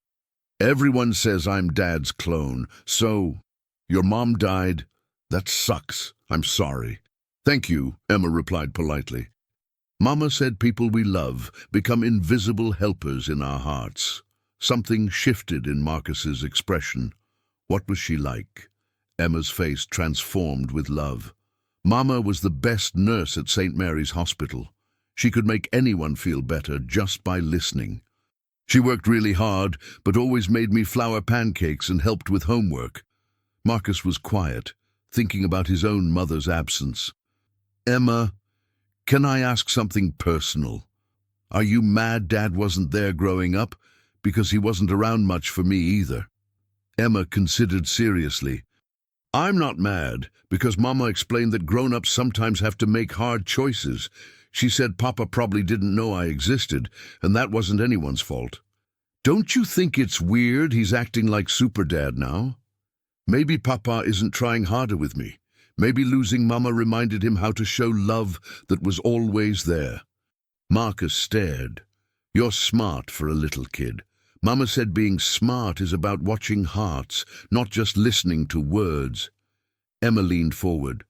Everyone says I'm Dad's clone, so... Your mom died? That sucks. I'm sorry. Thank you, Emma replied politely. Mama said people we love become invisible helpers in our hearts. Something shifted in Marcus's expression. What was she like? Emma's face transformed with love. Mama was the best nurse at St. Mary's Hospital. She could make anyone feel better just by listening. She worked really hard, but always made me flour pancakes and helped with homework. Marcus was quiet, thinking about his own mother's absence. Emma, can I ask something personal? Are you mad Dad wasn't there growing up? Because he wasn't around much for me either. Emma considered seriously. I'm not mad, because Mama explained that grown-ups sometimes have to make hard choices. She said Papa probably didn't know I existed, and that wasn't anyone's fault. Don't you think it's weird he's acting like Super Dad now? Maybe Papa isn't trying harder with me. Maybe losing Mama reminded him how to show love that was always there. Marcus stared. You're smart for a little kid. Mama said being smart is about watching hearts, not just listening to words. Emma leaned forward.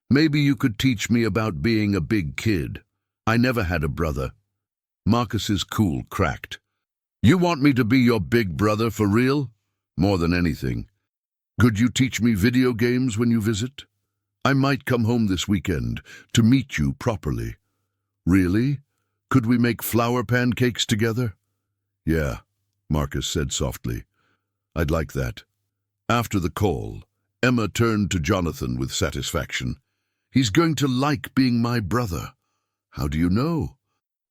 Maybe you could teach me about being a big kid. I never had a brother. Marcus's cool cracked. You want me to be your big brother for real? More than anything. Could you teach me video games when you visit? I might come home this weekend to meet you properly. Really? Could we make flour pancakes together? Yeah, Marcus said softly. I'd like that. After the call, Emma turned to Jonathan with satisfaction. He's going to like being my brother. How do you know?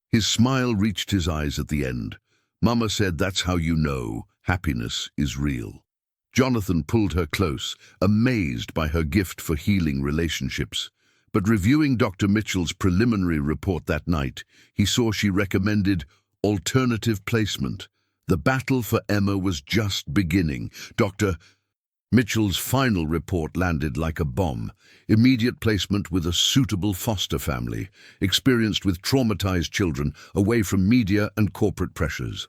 His smile reached his eyes at the end. Mama said that's how you know happiness is real. Jonathan pulled her close, amazed by her gift for healing relationships. But reviewing Dr. Mitchell's preliminary report that night, he saw she recommended alternative placement. The battle for Emma was just beginning. Dr. Mitchell's final report landed like a bomb. Immediate placement with a suitable foster family, experienced with traumatized children, away from media and corporate pressures.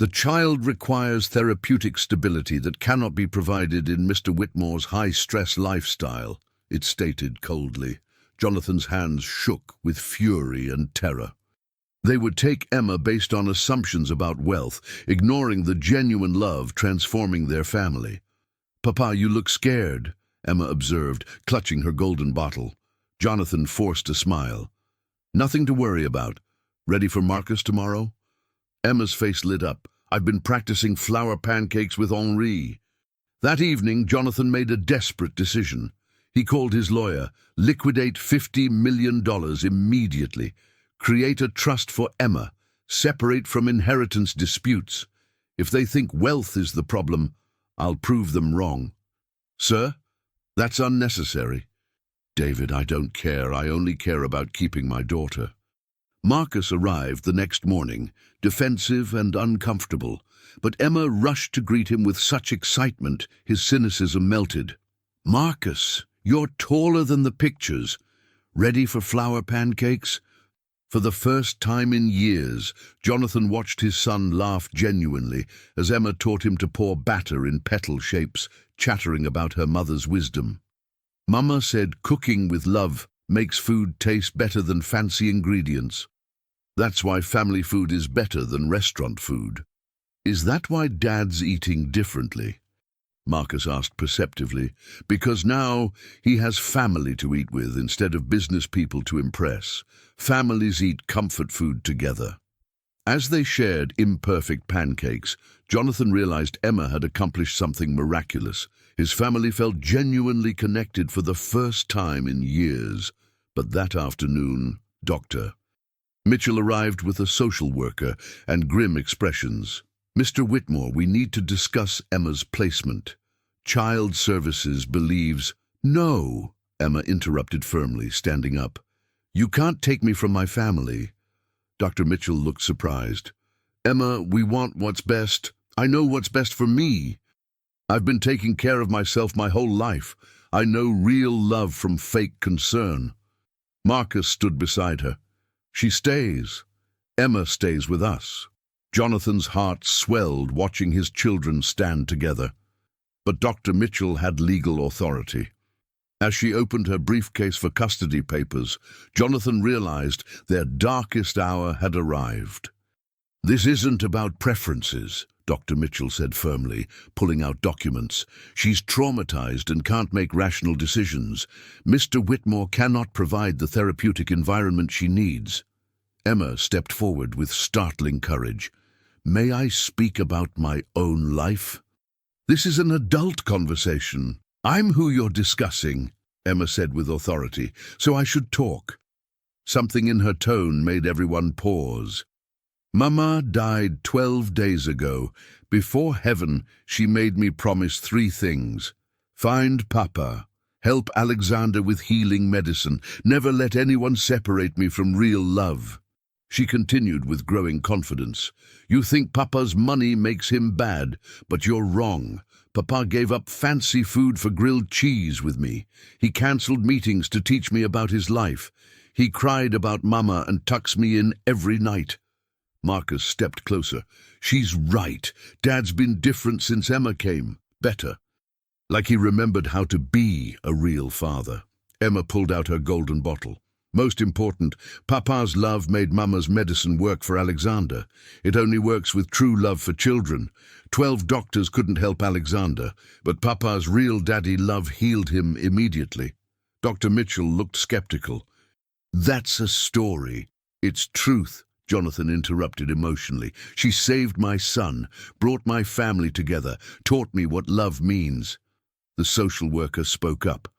The child requires therapeutic stability that cannot be provided in Mr. Whitmore's high-stress lifestyle, it stated coldly. Jonathan's hands shook with fury and terror. They would take Emma based on assumptions about wealth, ignoring the genuine love transforming their family. Papa, you look scared, Emma observed, clutching her golden bottle. Jonathan forced a smile. Nothing to worry about. Ready for Marcus tomorrow? Emma's face lit up. I've been practicing flour pancakes with Henri. That evening, Jonathan made a desperate decision. He called his lawyer, liquidate $50 million immediately, create a trust for Emma, separate from inheritance disputes. If they think wealth is the problem, I'll prove them wrong. Sir, that's unnecessary. David, I don't care. I only care about keeping my daughter. Marcus arrived the next morning, defensive and uncomfortable, but Emma rushed to greet him with such excitement his cynicism melted. Marcus, you're taller than the pictures. Ready for flour pancakes? For the first time in years, Jonathan watched his son laugh genuinely as Emma taught him to pour batter in petal shapes, chattering about her mother's wisdom. Mama said cooking with love makes food taste better than fancy ingredients. That's why family food is better than restaurant food. Is that why Dad's eating differently? Marcus asked perceptively. Because now he has family to eat with instead of business people to impress. Families eat comfort food together. As they shared imperfect pancakes, Jonathan realized Emma had accomplished something miraculous. His family felt genuinely connected for the first time in years. But that afternoon, Dr. Mitchell arrived with a social worker and grim expressions. Mr. Whitmore, we need to discuss Emma's placement. Child Services believes... No, Emma interrupted firmly, standing up. You can't take me from my family. Dr. Mitchell looked surprised. Emma, we want what's best. I know what's best for me. I've been taking care of myself my whole life. I know real love from fake concern. Marcus stood beside her. She stays. Emma stays with us. Jonathan's heart swelled watching his children stand together. But Dr. Mitchell had legal authority. As she opened her briefcase for custody papers, Jonathan realized their darkest hour had arrived. This isn't about preferences, Dr. Mitchell said firmly, pulling out documents. She's traumatized and can't make rational decisions. Mr. Whitmore cannot provide the therapeutic environment she needs. Emma stepped forward with startling courage. May I speak about my own life? This is an adult conversation. I'm who you're discussing, Emma said with authority, so I should talk. Something in her tone made everyone pause. Mama died 12 days ago. Before heaven, she made me promise 3 things. Find Papa. Help Alexander with healing medicine. Never let anyone separate me from real love. She continued with growing confidence. You think Papa's money makes him bad, but you're wrong. Papa gave up fancy food for grilled cheese with me. He cancelled meetings to teach me about his life. He cried about Mama and tucks me in every night. Marcus stepped closer. She's right. Dad's been different since Emma came. Better. Like he remembered how to be a real father. Emma pulled out her golden bottle. Most important, Papa's love made Mama's medicine work for Alexander. It only works with true love for children. 12 doctors couldn't help Alexander, but Papa's real daddy love healed him immediately. Dr. Mitchell looked skeptical. That's a story. It's truth, Jonathan interrupted emotionally. She saved my son, brought my family together, taught me what love means. The social worker spoke up.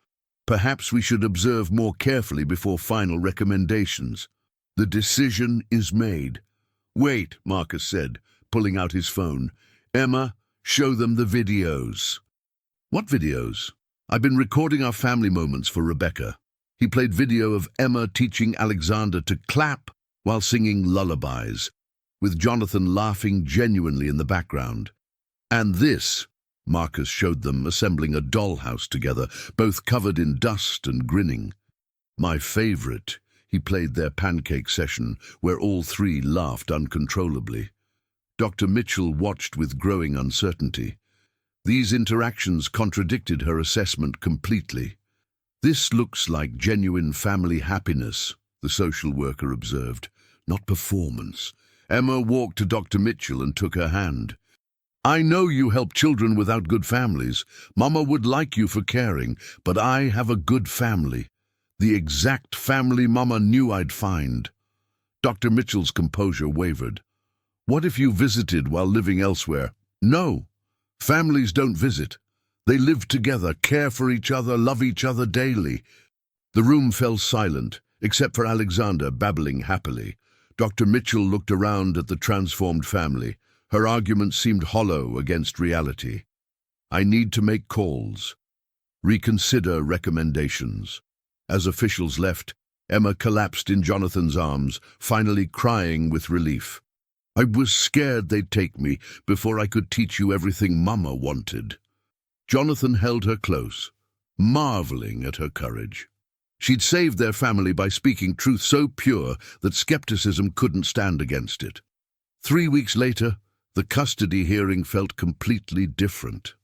Perhaps we should observe more carefully before final recommendations. The decision is made. Wait, Marcus said, pulling out his phone. Emma, show them the videos. What videos? I've been recording our family moments for Rebecca. He played video of Emma teaching Alexander to clap while singing lullabies, with Jonathan laughing genuinely in the background. And this... Marcus showed them assembling a dollhouse together, both covered in dust and grinning. My favorite, he played their pancake session, where all 3 laughed uncontrollably. Dr. Mitchell watched with growing uncertainty. These interactions contradicted her assessment completely. This looks like genuine family happiness, the social worker observed, not performance. Emma walked to Dr. Mitchell and took her hand. I know you help children without good families. Mama would like you for caring, but I have a good family. The exact family Mama knew I'd find. Dr. Mitchell's composure wavered. What if you visited while living elsewhere? No. Families don't visit. They live together, care for each other, love each other daily. The room fell silent, except for Alexander babbling happily. Dr. Mitchell looked around at the transformed family. Her argument seemed hollow against reality. I need to make calls. Reconsider recommendations. As officials left, Emma collapsed in Jonathan's arms, finally crying with relief. I was scared they'd take me before I could teach you everything Mama wanted. Jonathan held her close, marveling at her courage. She'd saved their family by speaking truth so pure that skepticism couldn't stand against it. 3 weeks later, the custody hearing felt completely different.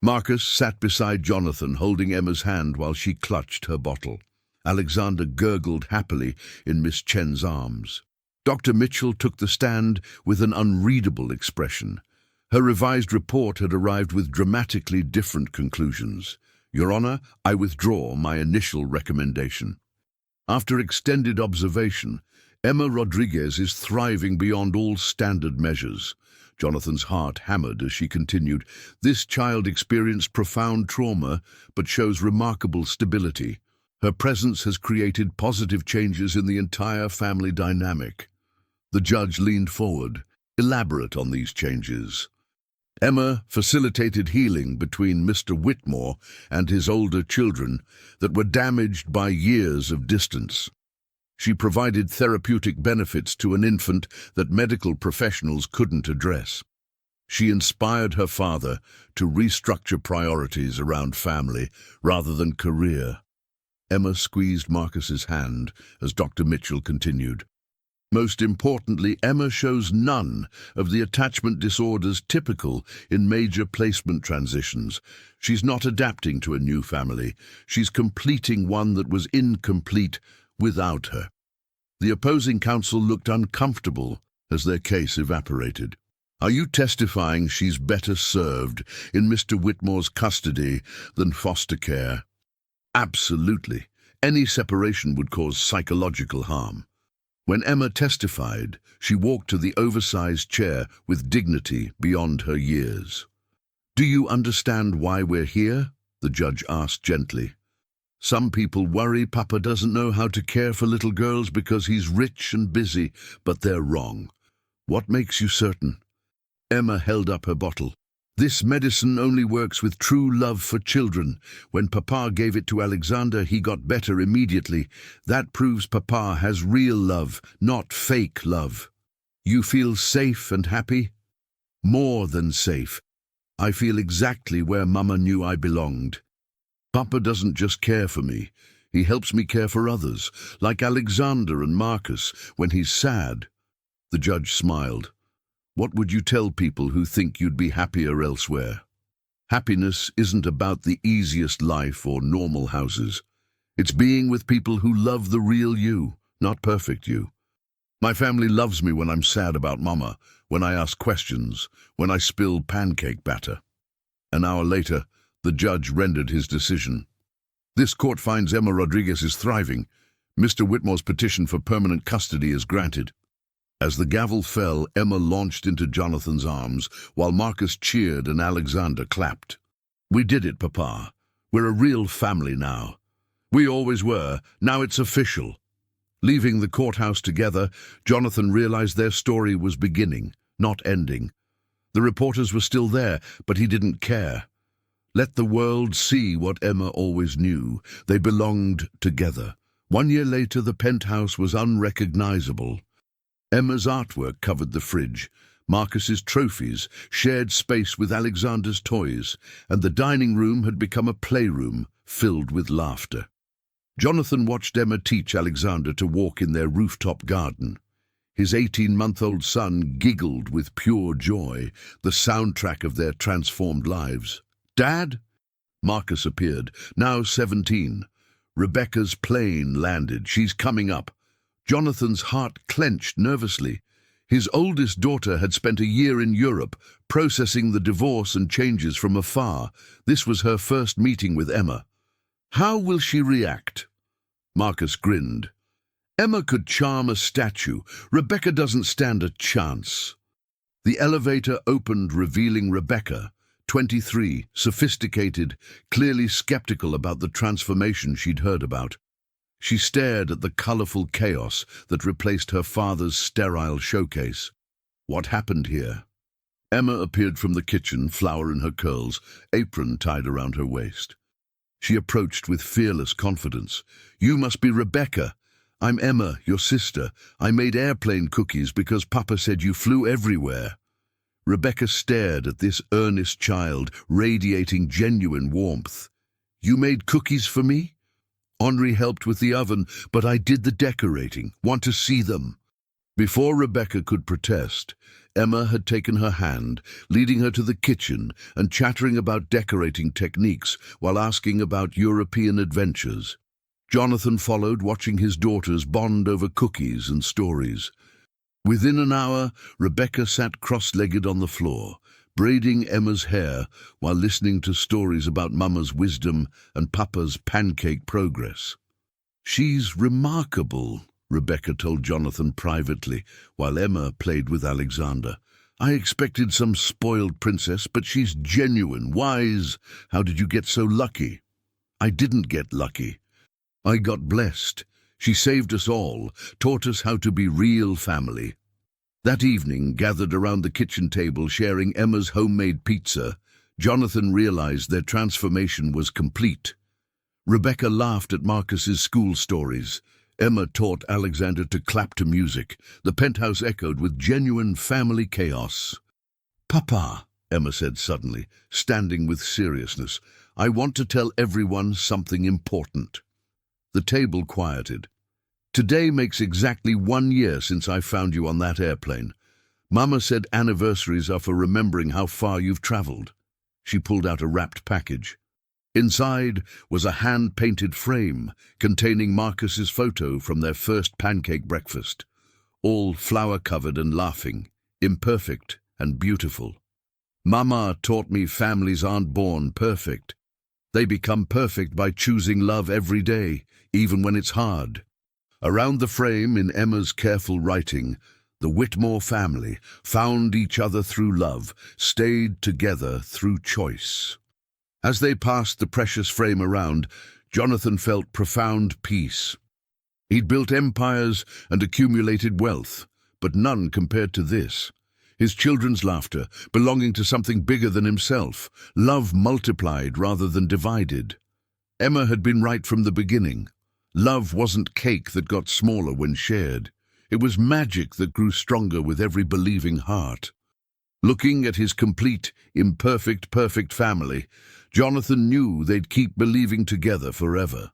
Marcus sat beside Jonathan, holding Emma's hand while she clutched her bottle. Alexander gurgled happily in Miss Chen's arms. Dr. Mitchell took the stand with an unreadable expression. Her revised report had arrived with dramatically different conclusions. Your Honor, I withdraw my initial recommendation. After extended observation, Emma Rodriguez is thriving beyond all standard measures. Jonathan's heart hammered as she continued. This child experienced profound trauma, but shows remarkable stability. Her presence has created positive changes in the entire family dynamic. The judge leaned forward, elaborate on these changes. Emma facilitated healing between Mr. Whitmore and his older children that were damaged by years of distance. She provided therapeutic benefits to an infant that medical professionals couldn't address. She inspired her father to restructure priorities around family rather than career. Emma squeezed Marcus's hand as Dr. Mitchell continued. Most importantly, Emma shows none of the attachment disorders typical in major placement transitions. She's not adapting to a new family. She's completing one that was incomplete without her. The opposing counsel looked uncomfortable as their case evaporated. Are you testifying she's better served in Mr. Whitmore's custody than foster care? Absolutely. Any separation would cause psychological harm. When Emma testified, she walked to the oversized chair with dignity beyond her years. Do you understand why we're here? The judge asked gently. Some people worry Papa doesn't know how to care for little girls because he's rich and busy, but they're wrong. What makes you certain? Emma held up her bottle. This medicine only works with true love for children. When Papa gave it to Alexander, he got better immediately. That proves Papa has real love, not fake love. You feel safe and happy? More than safe. I feel exactly where Mama knew I belonged. Papa doesn't just care for me. He helps me care for others, like Alexander and Marcus, when he's sad. The judge smiled. What would you tell people who think you'd be happier elsewhere? Happiness isn't about the easiest life or normal houses. It's being with people who love the real you, not perfect you. My family loves me when I'm sad about Mama, when I ask questions, when I spill pancake batter. An hour later, the judge rendered his decision. This court finds Emma Rodriguez is thriving. Mr. Whitmore's petition for permanent custody is granted. As the gavel fell, Emma launched into Jonathan's arms, while Marcus cheered and Alexander clapped. We did it, Papa. We're a real family now. We always were. Now it's official. Leaving the courthouse together, Jonathan realized their story was beginning, not ending. The reporters were still there, but he didn't care. Let the world see what Emma always knew. They belonged together. 1 year later, the penthouse was unrecognizable. Emma's artwork covered the fridge. Marcus's trophies shared space with Alexander's toys, and the dining room had become a playroom filled with laughter. Jonathan watched Emma teach Alexander to walk in their rooftop garden. His 18-month-old son giggled with pure joy, the soundtrack of their transformed lives. Dad? Marcus appeared, now 17. Rebecca's plane landed. She's coming up. Jonathan's heart clenched nervously. His oldest daughter had spent a year in Europe, processing the divorce and changes from afar. This was her first meeting with Emma. How will she react? Marcus grinned. Emma could charm a statue. Rebecca doesn't stand a chance. The elevator opened, revealing Rebecca, 23, sophisticated, clearly skeptical about the transformation she'd heard about. She stared at the colorful chaos that replaced her father's sterile showcase. What happened here? Emma appeared from the kitchen, flower in her curls, apron tied around her waist. She approached with fearless confidence. You must be Rebecca. I'm Emma, your sister. I made airplane cookies because Papa said you flew everywhere. Rebecca stared at this earnest child, radiating genuine warmth. You made cookies for me? Henri helped with the oven, but I did the decorating. Want to see them?" Before Rebecca could protest, Emma had taken her hand, leading her to the kitchen and chattering about decorating techniques while asking about European adventures. Jonathan followed, watching his daughters bond over cookies and stories. Within an hour, Rebecca sat cross-legged on the floor, braiding Emma's hair while listening to stories about Mama's wisdom and Papa's pancake progress. "She's remarkable," Rebecca told Jonathan privately, while Emma played with Alexander. "I expected some spoiled princess, but she's genuine, wise. How did you get so lucky?" "I didn't get lucky. I got blessed. She saved us all, taught us how to be real family." That evening, gathered around the kitchen table sharing Emma's homemade pizza, Jonathan realized their transformation was complete. Rebecca laughed at Marcus's school stories. Emma taught Alexander to clap to music. The penthouse echoed with genuine family chaos. "Papa," Emma said suddenly, standing with seriousness, "I want to tell everyone something important." The table quieted. "Today makes exactly 1 year since I found you on that airplane. Mama said anniversaries are for remembering how far you've traveled." She pulled out a wrapped package. Inside was a hand-painted frame containing Marcus's photo from their first pancake breakfast, all flower-covered and laughing, imperfect and beautiful. "Mama taught me families aren't born perfect. They become perfect by choosing love every day, even when it's hard." Around the frame, in Emma's careful writing, the Whitmore family found each other through love, stayed together through choice. As they passed the precious frame around, Jonathan felt profound peace. He'd built empires and accumulated wealth, but none compared to this. His children's laughter, belonging to something bigger than himself, love multiplied rather than divided. Emma had been right from the beginning. Love wasn't cake that got smaller when shared. It was magic that grew stronger with every believing heart. Looking at his complete, imperfect, perfect family, Jonathan knew they'd keep believing together forever.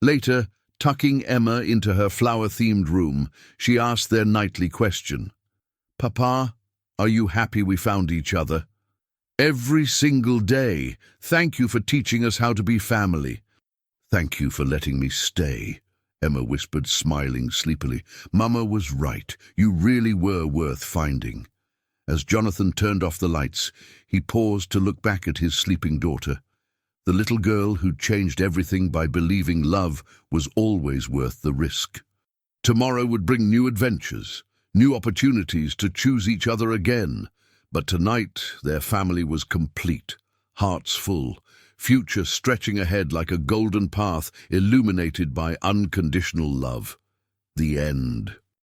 Later, tucking Emma into her flower-themed room, she asked their nightly question. "Papa, are you happy we found each other?" "Every single day. Thank you for teaching us how to be family." "Thank you for letting me stay," Emma whispered, smiling sleepily. "Mama was right. You really were worth finding." As Jonathan turned off the lights, he paused to look back at his sleeping daughter. The little girl who'd changed everything by believing love was always worth the risk. Tomorrow would bring new adventures, new opportunities to choose each other again. But tonight, their family was complete, hearts full, future stretching ahead like a golden path illuminated by unconditional love. The end.